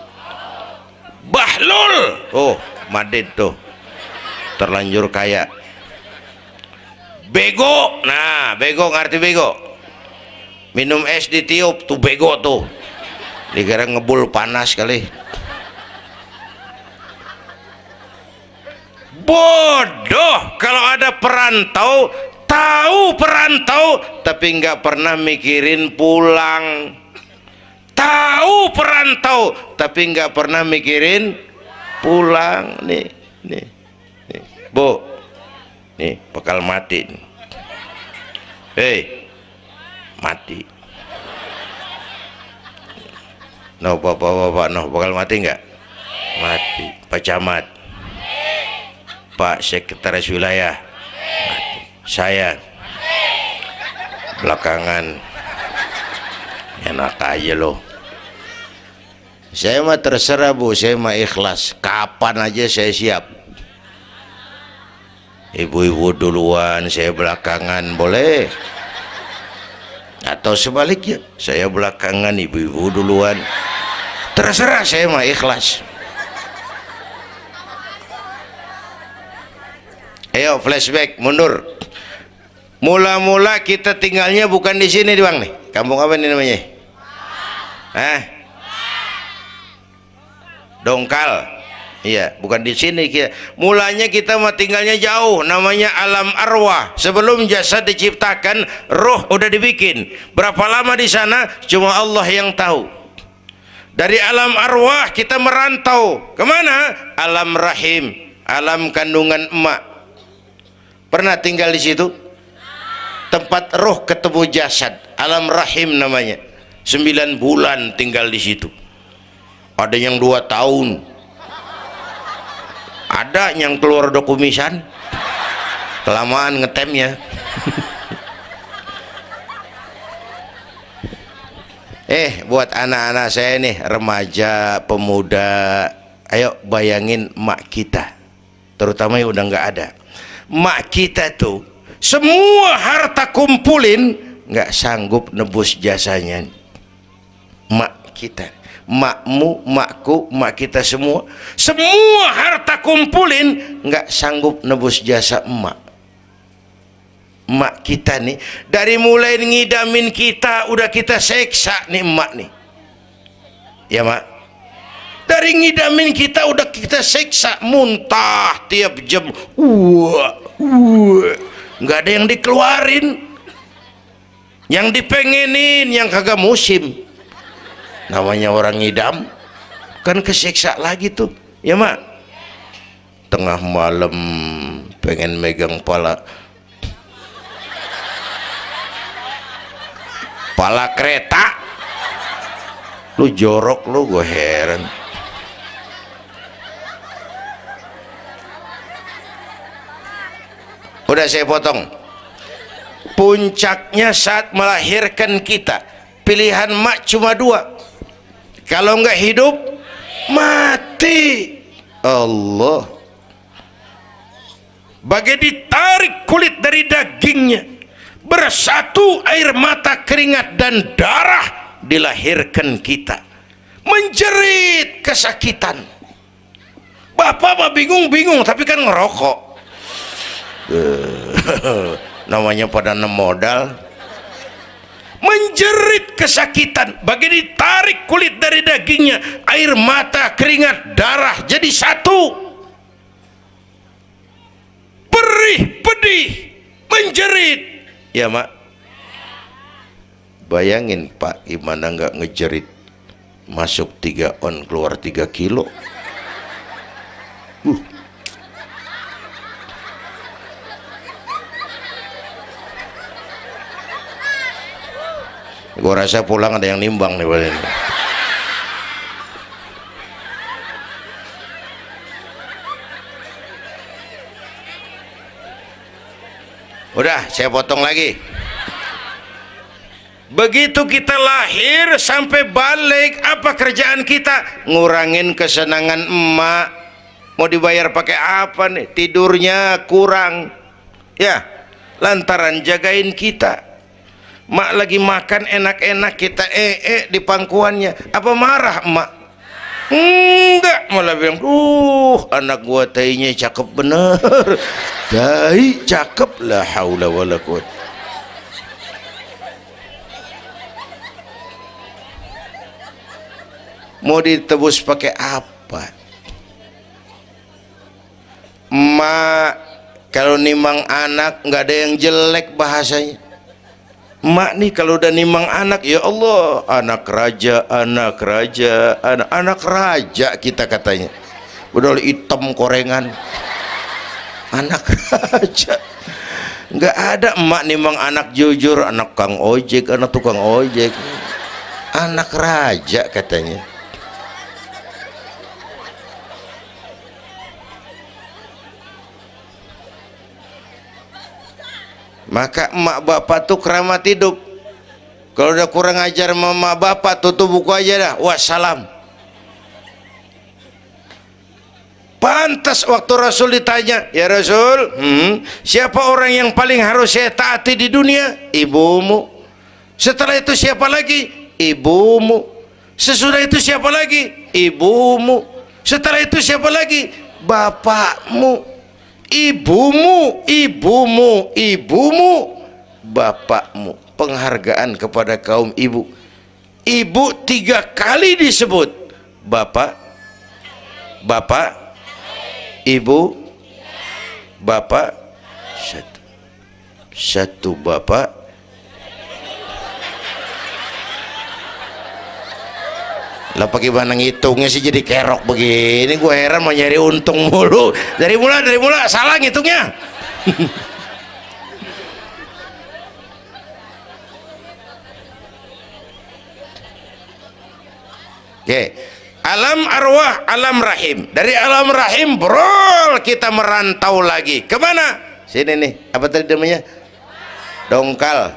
Bahlul, oh Madid tuh, terlanjur kaya. Bego, nah bego ngerti bego? Minum es ditiup tuh bego tuh. Dikira ngebul panas kali. Bodoh, kalau ada perantau tahu perantau tapi nggak pernah mikirin pulang. Tahu perantau tapi nggak pernah mikirin pulang. Nih Bu, nih bakal mati nih. Hei, mati. No bapak no bakal mati nggak? Mati. Pak Camat, Pak Sekretaris Wilayah, mati. Saya belakangan enak aja loh. Saya mah terserah Bu, saya mah ikhlas. Kapan aja saya siap. Ibu-ibu duluan, saya belakangan, boleh. Atau sebaliknya, saya belakangan, ibu-ibu duluan. Terserah, saya mah ikhlas. Ayo flashback, mundur. Mula-mula kita tinggalnya bukan di sini Bang nih. Kampung apa ini namanya? Dongkal. Iya, bukan di sini kita. Mulanya kita mah tinggalnya jauh, namanya alam arwah. Sebelum jasad diciptakan, roh udah dibikin. Berapa lama di sana? Cuma Allah yang tahu. Dari alam arwah kita merantau kemana? Alam rahim, alam kandungan emak. Pernah tinggal di situ? Tempat roh ketemu jasad, alam rahim namanya. 9 bulan tinggal di situ. Ada yang 2 tahun. Ada yang keluar udah kumisan, kelamaan ngetemnya. Buat anak-anak saya nih, remaja, pemuda, ayo bayangin mak kita, terutama yang udah nggak ada. Mak kita tuh semua harta kumpulin nggak sanggup nebus jasanya. Mak kita, makmu, makku, mak kita semua harta kumpulin nggak sanggup nebus jasa emak. Emak kita nih dari mulai ngidamin kita udah kita seksa nih emak nih, ya mak. Dari ngidamin kita udah kita seksa, muntah tiap jam, nggak ada yang dikeluarin, yang dipengenin, yang kagak musim. Namanya orang ngidam kan kesiksa lagi tuh, ya mak. Tengah malam pengen megang pala kereta, lu jorok lu, gue heran. Udah saya potong. Puncaknya saat melahirkan kita, pilihan mak cuma 2. Kalau enggak hidup, mati. Allah. Bagai ditarik kulit dari dagingnya, bersatu air mata, keringat dan darah, dilahirkan kita. Menjerit kesakitan. Bapak mah bingung-bingung tapi kan ngerokok. Namanya pada modal. Menjerit kesakitan, bagai ditarik kulit dari dagingnya, air mata, keringat, darah jadi satu. Perih, pedih, menjerit. Ya mak, bayangin Pak, gimana nggak ngejerit. Masuk 3 on, keluar 3 kilo. Gue rasa pulang ada yang nimbang nih badan. Udah saya potong lagi. Begitu kita lahir sampai balik, apa kerjaan kita? Ngurangin kesenangan emak. Mau dibayar pakai apa nih? Tidurnya kurang, ya, lantaran jagain kita. Mak lagi makan enak-enak, kita di pangkuannya. Apa marah emak? Enggak, malah bilang, anak gua tainya cakep bener. Tai cakep, la haula wala quwwata. Mau ditebus pakai apa? Emak Kalau nimang anak nggak ada yang jelek bahasanya. Mak nih kalau udah nimang anak, ya Allah, anak raja, anak raja, anak raja kita katanya. Udah hitam korengan, anak raja. Nggak ada emak nimang anak jujur, anak kang ojek, anak tukang ojek, anak raja katanya. Maka emak bapak tuh keramat hidup. Kalau udah kurang ajar mama bapak, tutup buku aja dah, wassalam. Pantas waktu Rasul ditanya, ya Rasul, siapa orang yang paling harus saya taati di dunia? Ibumu. Setelah itu siapa lagi? Ibumu. Sesudah itu siapa lagi? Ibumu. Setelah itu siapa lagi? Bapakmu. Ibumu, ibumu, ibumu, bapakmu. Penghargaan kepada kaum ibu. Ibu 3 kali disebut. Bapak, bapak, ibu, bapak, satu bapak, lah pakai mana ngitungnya sih jadi kerok begini. Gue heran, mau nyari untung mulu. Dari mula salah ngitungnya. Oke, alam arwah, alam rahim. Dari alam rahim brol kita merantau lagi kemana? Sini nih, apa tadi namanya? Dongkal.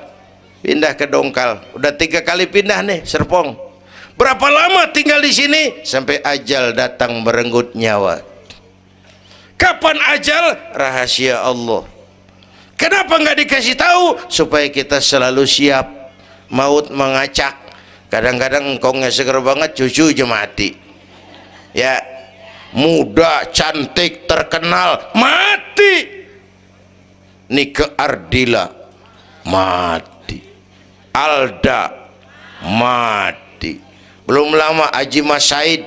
Pindah ke Dongkal. Udah 3 kali pindah nih, Serpong. Berapa lama tinggal di sini? Sampai ajal datang merenggut nyawa. Kapan ajal? Rahasia Allah. Kenapa nggak dikasih tahu? Supaya kita selalu siap. Maut mengacak. Kadang-kadang engkau nggak seger banget, cucu aja mati. Ya, muda, cantik, terkenal, mati. Nike Ardila, mati. Alda, mati. Belum lama Haji Mas Said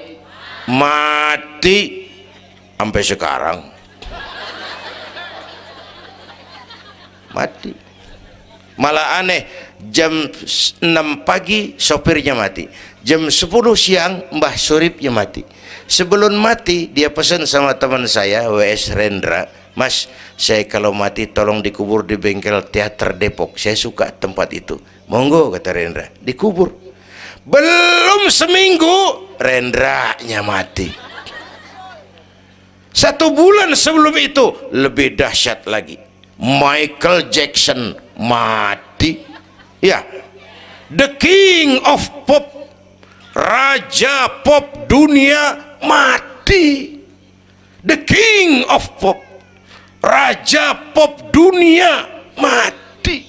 mati. Sampai sekarang mati. Malah aneh, jam 6 pagi sopirnya mati, jam 10 siang Mbah Suripnya mati. Sebelum mati dia pesan sama teman saya WS Rendra, Mas, saya kalau mati tolong dikubur di bengkel teater Depok, saya suka tempat itu. Monggo, kata Rendra, dikubur. Belum seminggu Rendranya mati. 1 bulan sebelum itu lebih dahsyat lagi, Michael Jackson mati. Ya, the king of pop, raja pop dunia mati. The king of pop, raja pop dunia mati.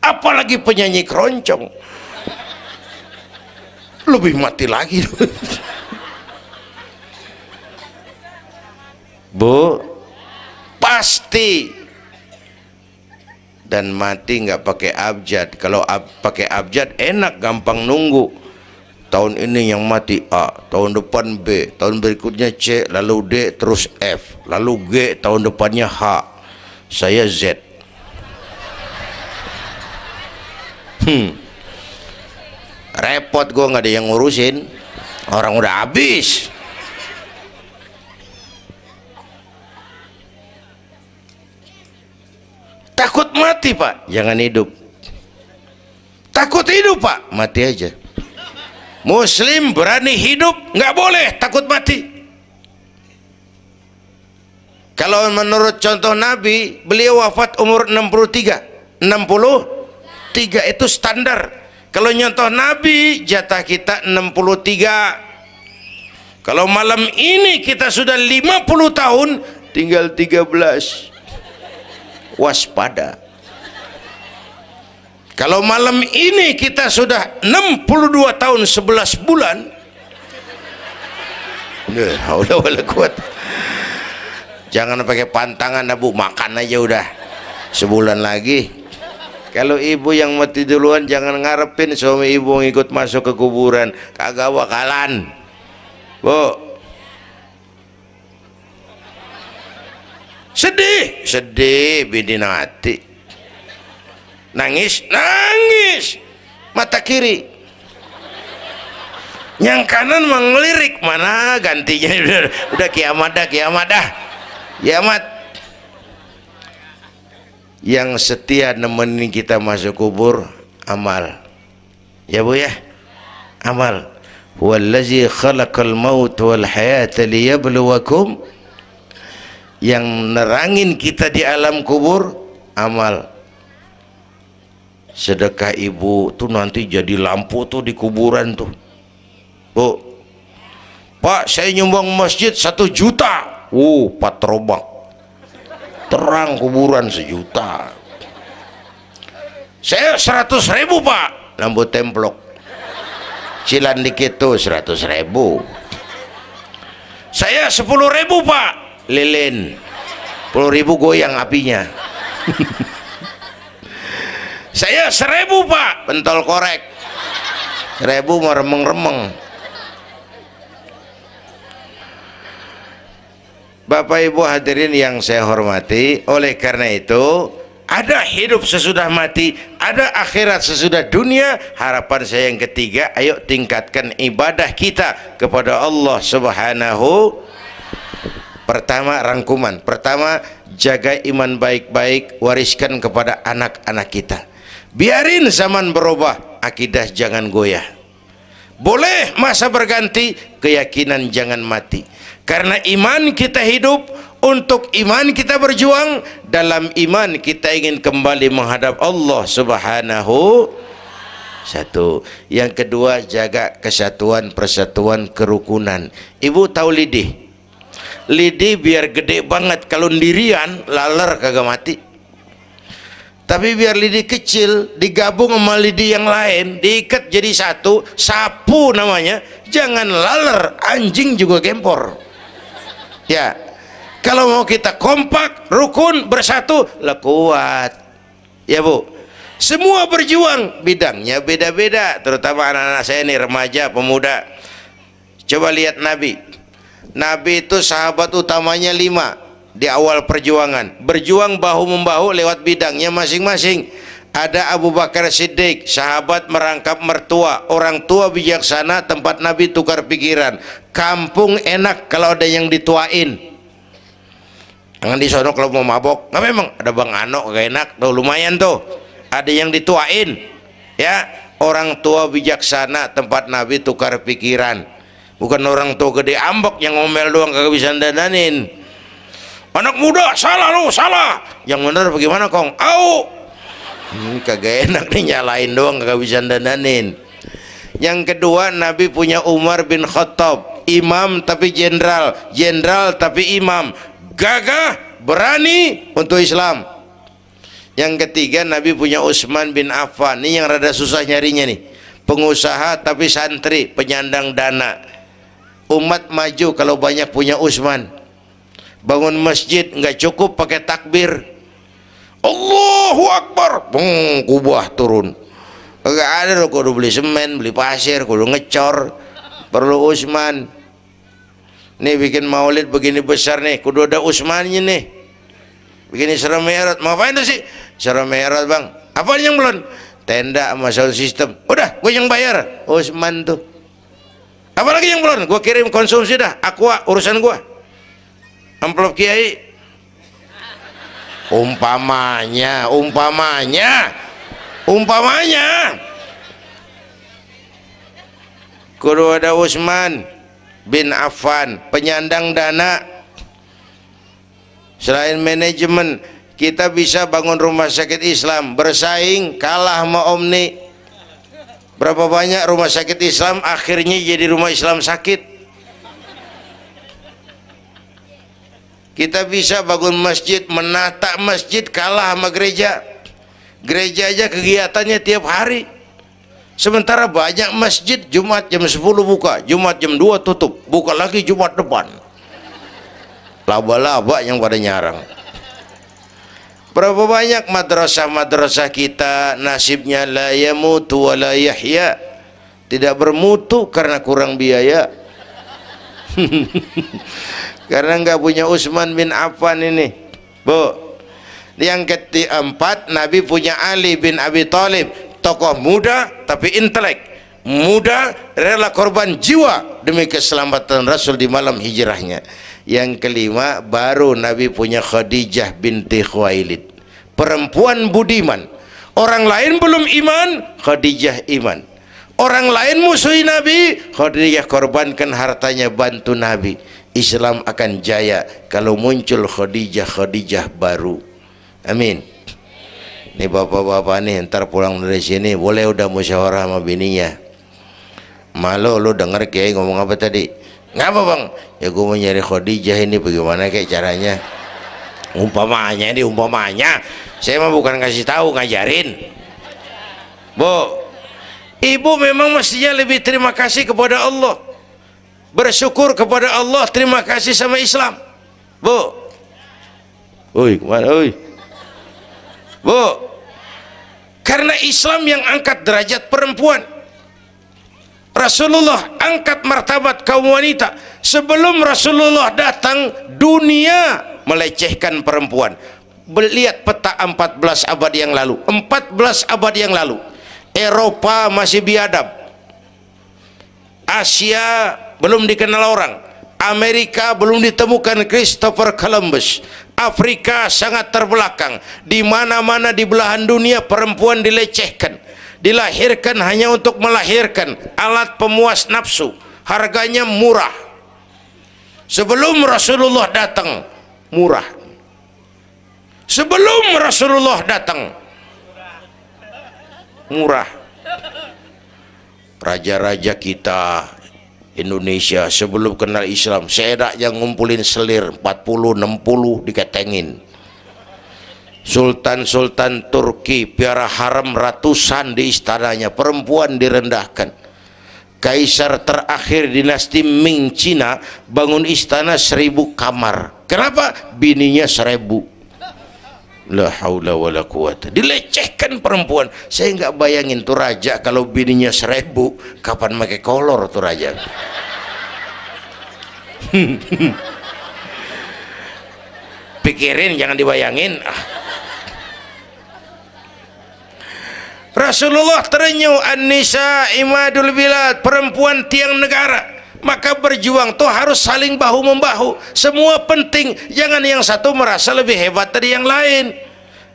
Apalagi penyanyi keroncong lebih mati lagi. Bu, pasti. Dan mati nggak pakai abjad. Kalau pakai abjad enak, gampang nunggu. Tahun ini yang mati A, tahun depan B, tahun berikutnya C, lalu D, terus F, lalu G, tahun depannya H, saya Z. Repot, gue nggak ada yang ngurusin, orang udah habis. Takut mati Pak, jangan hidup. Takut hidup Pak, mati aja. Muslim berani hidup, nggak boleh takut mati. Kalau menurut contoh Nabi, beliau wafat umur 63 itu standar. Kalau nyontoh Nabi, jatah kita 63. Kalau malam ini kita sudah 50 tahun, tinggal 13. Waspada. Kalau malam ini kita sudah 62 tahun 11 bulan, udah kuat. Jangan pakai pantangan, Bu, makan aja udah. Sebulan lagi. Kalau ibu yang mati duluan, jangan ngarepin suami ibu ngikut masuk ke kuburan, kagak bakalan. Bu, sedih bidinati, nangis mata kiri, yang kanan mengelirik, mana gantinya udah kiamat dah. Yang setia nemenin kita masuk kubur amal, ya Bu ya, amal. Wallazi khalaqal maut wal hayata liyabluwakum, yang nerangin kita di alam kubur amal. Sedekah ibu tuh nanti jadi lampu tuh di kuburan tuh. Bu, Pak, saya nyumbang masjid 1 juta. Patrobak, terang kuburan 1 juta. Saya 100.000 Pak, lampu templok, cilan dikit tuh 100.000. Saya 10.000 Pak, lilin 10.000 goyang apinya. Saya 1.000 Pak, pentol korek 1.000 meremeng-remeng. Bapak Ibu hadirin yang saya hormati, oleh karena itu ada hidup sesudah mati, ada akhirat sesudah dunia. Harapan saya yang ketiga, ayo tingkatkan ibadah kita kepada Allah Subhanahu. Pertama, rangkuman pertama, jaga iman baik-baik, wariskan kepada anak-anak kita. Biarin zaman berubah, akidah jangan goyah. Boleh masa berganti, keyakinan jangan mati. Karena iman kita hidup, untuk iman kita berjuang, dalam iman kita ingin kembali menghadap Allah Subhanahu. Satu. Yang kedua, jaga kesatuan, persatuan, kerukunan. Ibu tahu lidi? Lidi biar gede banget, kalau ndirian laler kagak mati. Tapi biar lidi kecil digabung sama lidi yang lain, diikat jadi satu, sapu namanya, jangan laler, anjing juga gempor. Ya, kalau mau kita kompak, rukun, bersatu, lah kuat. Ya Bu, semua berjuang, bidangnya beda-beda, terutama anak-anak saya ini, remaja, pemuda. Coba lihat Nabi. Nabi itu sahabat utamanya 5 di awal perjuangan, berjuang bahu-membahu lewat bidangnya masing-masing. Ada Abu Bakar Siddiq, sahabat merangkap mertua, orang tua bijaksana, tempat Nabi tukar pikiran. Kampung enak kalau ada yang dituain. Jangan di sono kalau mau mabok. Nah memang ada Bang Ano gak enak, tuh lumayan tuh. Ada yang dituain. Ya, orang tua bijaksana, tempat Nabi tukar pikiran. Bukan orang tua gede ambek yang ngomel doang kagak bisa dandanin. Anak muda salah lu, salah. Yang bener bagaimana Kong? Kagak enak nih, nyalain doang kagak bisa dandanin. Yang kedua, Nabi punya Umar bin Khattab, imam tapi jenderal, jenderal tapi imam, gagah berani untuk Islam. Yang ketiga, Nabi punya Utsman bin Affan, ini yang rada susah nyarinya nih, pengusaha tapi santri, penyandang dana. Umat maju kalau banyak punya Utsman. Bangun masjid nggak cukup pakai takbir, Allahu Akbar, kubah turun. Enggak ada loh, kudu beli semen, beli pasir, kudu ngecor, perlu Utsman. Nih bikin maulid begini besar nih, kudu ada Utsmannya nih. Begini Isra Mi'raj, mau ngapain tuh sih? Isra Mi'raj Bang, apa yang belum? Tenda sama sound system, udah gue yang bayar, Utsman tuh. Apalagi yang belum? Gue kirim konsumsi dah, Aqua urusan gue. Amplop Kiai. Umpamanya kudu ada Utsman bin Affan, penyandang dana. Selain manajemen, kita bisa bangun rumah sakit Islam, bersaing kalah sama Omni. Berapa banyak rumah sakit Islam akhirnya jadi rumah Islam sakit. Kita bisa bangun masjid, menata masjid, kalah sama gereja. Gereja aja kegiatannya tiap hari. Sementara banyak masjid Jumat jam 10 buka, Jumat jam 2 tutup, buka lagi Jumat depan. Laba-laba yang pada nyarang. Berapa banyak madrasah-madrasah kita nasibnya la yamutu wa la yahya, tidak bermutu karena kurang biaya. Karena nggak punya Utsman bin Affan ini. Bu. Yang keempat, Nabi punya Ali bin Abi Thalib, tokoh muda tapi intelek, muda rela korban jiwa demi keselamatan Rasul di malam hijrahnya. Yang kelima, baru Nabi punya Khadijah binti Khuwailid, perempuan budiman. Orang lain belum iman, Khadijah iman. Orang lain musuhi Nabi, Khadijah korbankan hartanya bantu Nabi. Islam akan jaya kalau muncul Khadijah baru. Amin. Nih bapak-bapak nih, ntar pulang dari sini boleh udah musyawarah sama bininya. Malu lu denger Kiai ngomong apa tadi? Ngapa bang? Ya gue mau nyari Khadijah ini, bagaimana kayak caranya? Umpamanya ini, umpamanya. Saya mah bukan kasih tahu, ngajarin. Bu, ibu memang mestinya lebih terima kasih kepada Allah, bersyukur kepada Allah, terima kasih sama Islam. Bu, oi kemana oi? Bu, karena Islam yang angkat derajat perempuan. Rasulullah angkat martabat kaum wanita. Sebelum Rasulullah datang, dunia melecehkan perempuan. Lihat peta 14 abad yang lalu. 14 abad yang lalu, Eropa masih biadab, Asia belum dikenal orang, Amerika belum ditemukan Christopher Columbus, Afrika sangat terbelakang. Di mana-mana di belahan dunia perempuan dilecehkan, dilahirkan hanya untuk melahirkan, alat pemuas nafsu, harganya murah. Sebelum Rasulullah datang, murah. Sebelum Rasulullah datang, murah. Raja-raja kita Indonesia sebelum kenal Islam, seenaknya ngumpulin selir 40-60 diketengin. Sultan-sultan Turki piara haram ratusan di istananya, perempuan direndahkan. Kaisar terakhir dinasti Ming Cina bangun istana 1000 kamar. Kenapa? Bininya 1000. La haula wala quwata. Dilecehkan perempuan. Saya nggak bayangin tuh raja kalau bininya 1000, kapan pakai kolor tuh raja. Pikirin, jangan dibayangin. Rasulullah terenyuh, an-nisa imadul bilad, perempuan tiang negara. Maka berjuang tuh harus saling bahu membahu, semua penting, jangan yang satu merasa lebih hebat dari yang lain.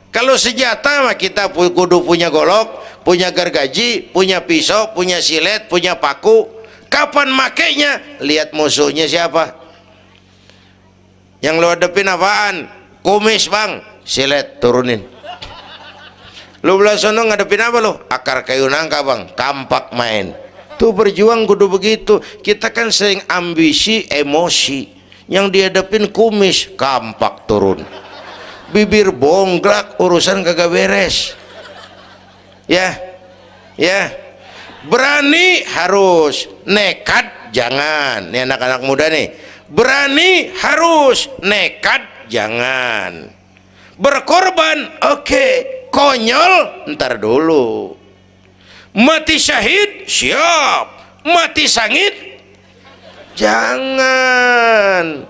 Kalau senjata mah kita kudu punya golok, punya gergaji, punya pisau, punya silet, punya paku. Kapan makainya? Lihat musuhnya siapa. Yang lo hadapin apaan? Kumis bang, silet turunin. Lu belah sono ngadepin apa lo? Akar kayu nangka bang, kampak main. Tuh berjuang kudu begitu. Kita kan sering ambisi, emosi. Yang dihadapin kumis, kampak turun. Bibir bonglak, urusan kagak beres. Ya, ya. Berani harus, nekat jangan. Nih anak-anak muda nih. Berani harus, nekat jangan. Berkorban, oke. Konyol, ntar dulu. Mati syahid, siap. Mati sangit, jangan.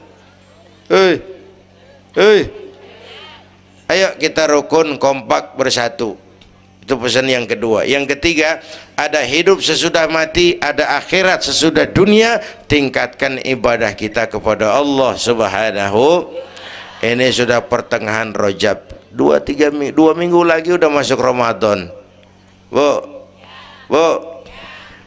Ayo kita rukun, kompak, bersatu. Itu pesan yang kedua. Yang ketiga, ada hidup sesudah mati, ada akhirat sesudah dunia. Tingkatkan ibadah kita kepada Allah Subhanahu. Ini sudah pertengahan Rajab. 2 minggu lagi udah masuk Ramadan. Bu,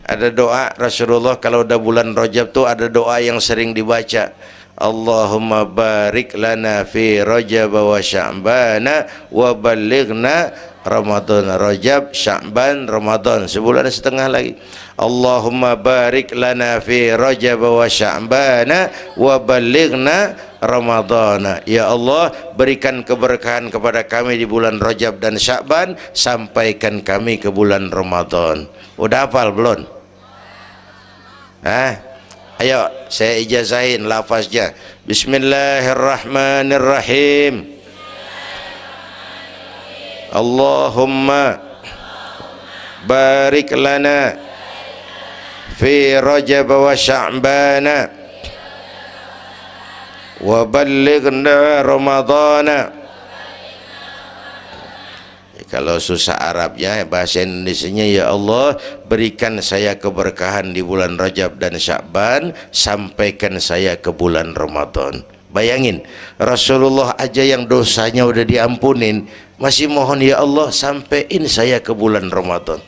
ada doa Rasulullah kalau udah bulan Rajab tuh ada doa yang sering dibaca. Allahumma barik lana fi Rajab wa Sya'bana wa ballighna Ramadan. Rajab, Sya'ban, Ramadan, sebulan setengah lagi. Allahumma barik lana fi Rajab wa Sya'bana wa ballighna Ramadana. Ya Allah, berikan keberkahan kepada kami di bulan Rajab dan Sya'ban, sampaikan kami ke bulan Ramadan. Udah hafal belum? Ayo saya ijazahin lafaznya. Bismillahirrahmanirrahim. Allahumma barik lana fi Rajab wa Sya'bana wa ballighna Ramadana Kalau susah Arabnya, bahasa Indonesianya, ya Allah berikan saya keberkahan di bulan Rajab dan Sya'ban, sampaikan saya ke bulan Ramadan. Bayangin, Rasulullah aja yang dosanya udah diampunin, masih mohon ya Allah sampaiin saya ke bulan Ramadan.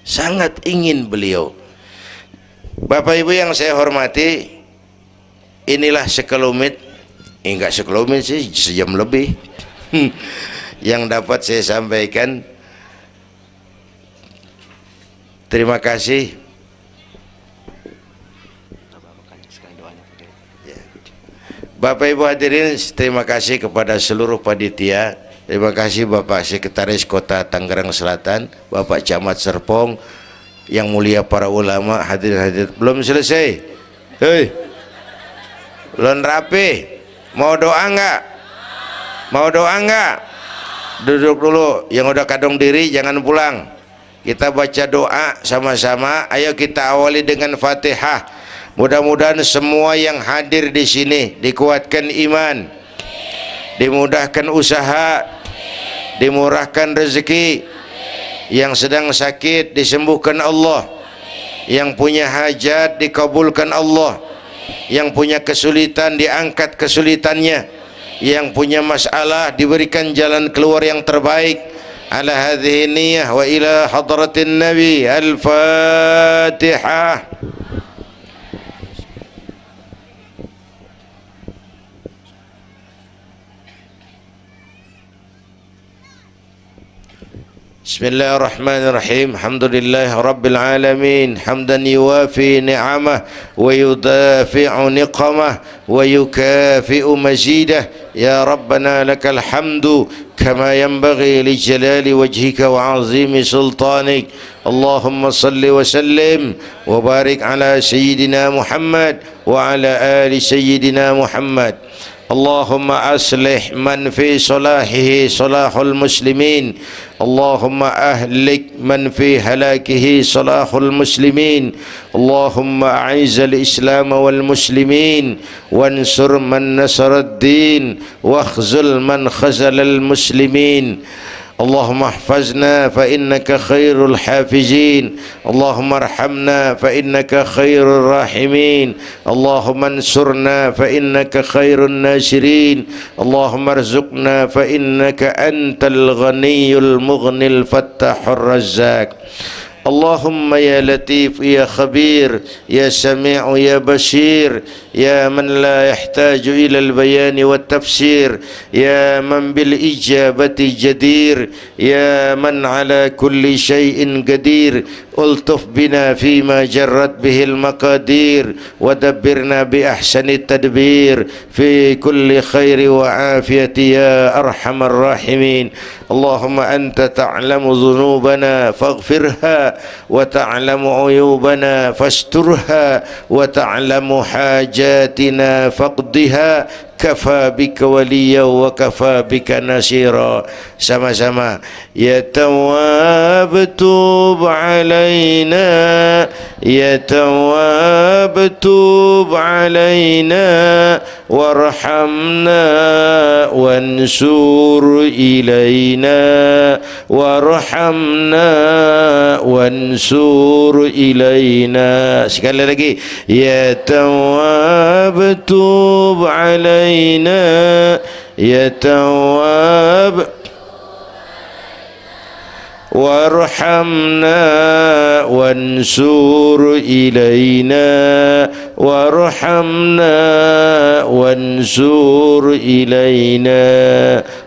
Sangat ingin beliau. Bapak Ibu yang saya hormati, inilah sekelumit, enggak sekelumit sih, sejam lebih yang dapat saya sampaikan. Terima kasih. Bapak Ibu hadirin, terima kasih kepada seluruh panitia. Terima kasih Bapak Sekretaris Kota Tangerang Selatan, Bapak Camat Serpong, yang mulia para ulama, hadirin. Belum selesai. Hei, belum rapi. Mau doa enggak? Mau doa enggak? Duduk dulu. Yang udah kadung diri jangan pulang. Kita baca doa sama-sama. Ayo kita awali dengan Fatihah. Mudah-mudahan semua yang hadir di sini dikuatkan iman, dimudahkan usaha, dimurahkan rezeki, yang sedang sakit disembuhkan Allah, yang punya hajat dikabulkan Allah, yang punya kesulitan diangkat kesulitannya, yang punya masalah diberikan jalan keluar yang terbaik. Ala hadhihi niyyah wa ila hadratin nabi. Al-Fatihah. Bismillahirrahmanirrahim. Alhamdulillah Rabbil Alamin. Hamdan yuwafi ni'amah wa yudafi'u niqamah wa yukafi'u mazidah. Ya Rabbana lakal hamdu kama yanbaghi li jalali wajhika wa azimi sultanik. Allahumma salli wa sallim wa barik ala Sayyidina Muhammad wa ala ali Sayyidina Muhammad. Allahumma aslih man fi salahihi salahul muslimin. Allahumma ahlik man fi halakihi salahul muslimin. Allahumma a'izal islam wal muslimin wansur man nasarad din wakhzul man khazalal muslimin. Allahumma ihfazna fa innaka khairul hafizin. Allahumma arhamna fa innaka khairur rahimin. Allahumma ansurna fa innaka khairun nasirin. Allahumma arzuqna fa innaka antal ghaniyyul mughnil fattahur razzaq. Allahumma ya latif ya khabir ya sami'u ya basir ya man la yahtaju ila al-bayani wa tafsir ya man bil ijabati jadir ya man ala kulli shay'in qadir ultuf bina fima jarrat bihi al-maqadir wa dabbirna bi ahsani tadbir fi kulli khairi wa afiyati ya arhamar rahimin. Allahumma anta ta'lamu dhunubana faghfirha wa ta'lamu uyubana fasturha wa ta'lamu hajatina faqdiha. Kafa bika waliya wa kafa bika nasira. Sama-sama. Ya Tawwab tub alaina, ya Tawwab tub alaina warhamna wansur ilaina, warhamna wansur ilaina. Sekali lagi. Ya Tawwab tub alaina, ya Tawwab warhamna wansur ilaina, warhamna wansur ilaina.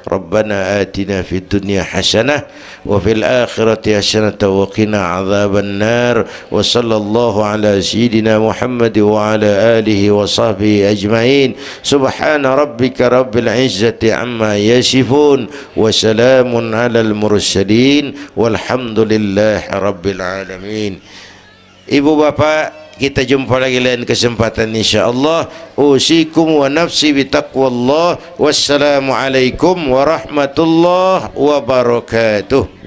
Rabbana atina fid dunya hasanah wa fil akhirati hasanah wa qina adzaban nar. Wa sallallahu ala sayyidina Muhammad wa ala alihi wa sahbihi ajma'in. Subhana rabbika rabbil izzati amma yasifun wa salamun alal mursalin walhamdulillahi rabbil alamin. Ibu bapak, kita jumpa lagi lain kesempatan insyaallah. Usikum wa nafsi bitaqwallah. Wassalamualaikum warahmatullahi wabarakatuh.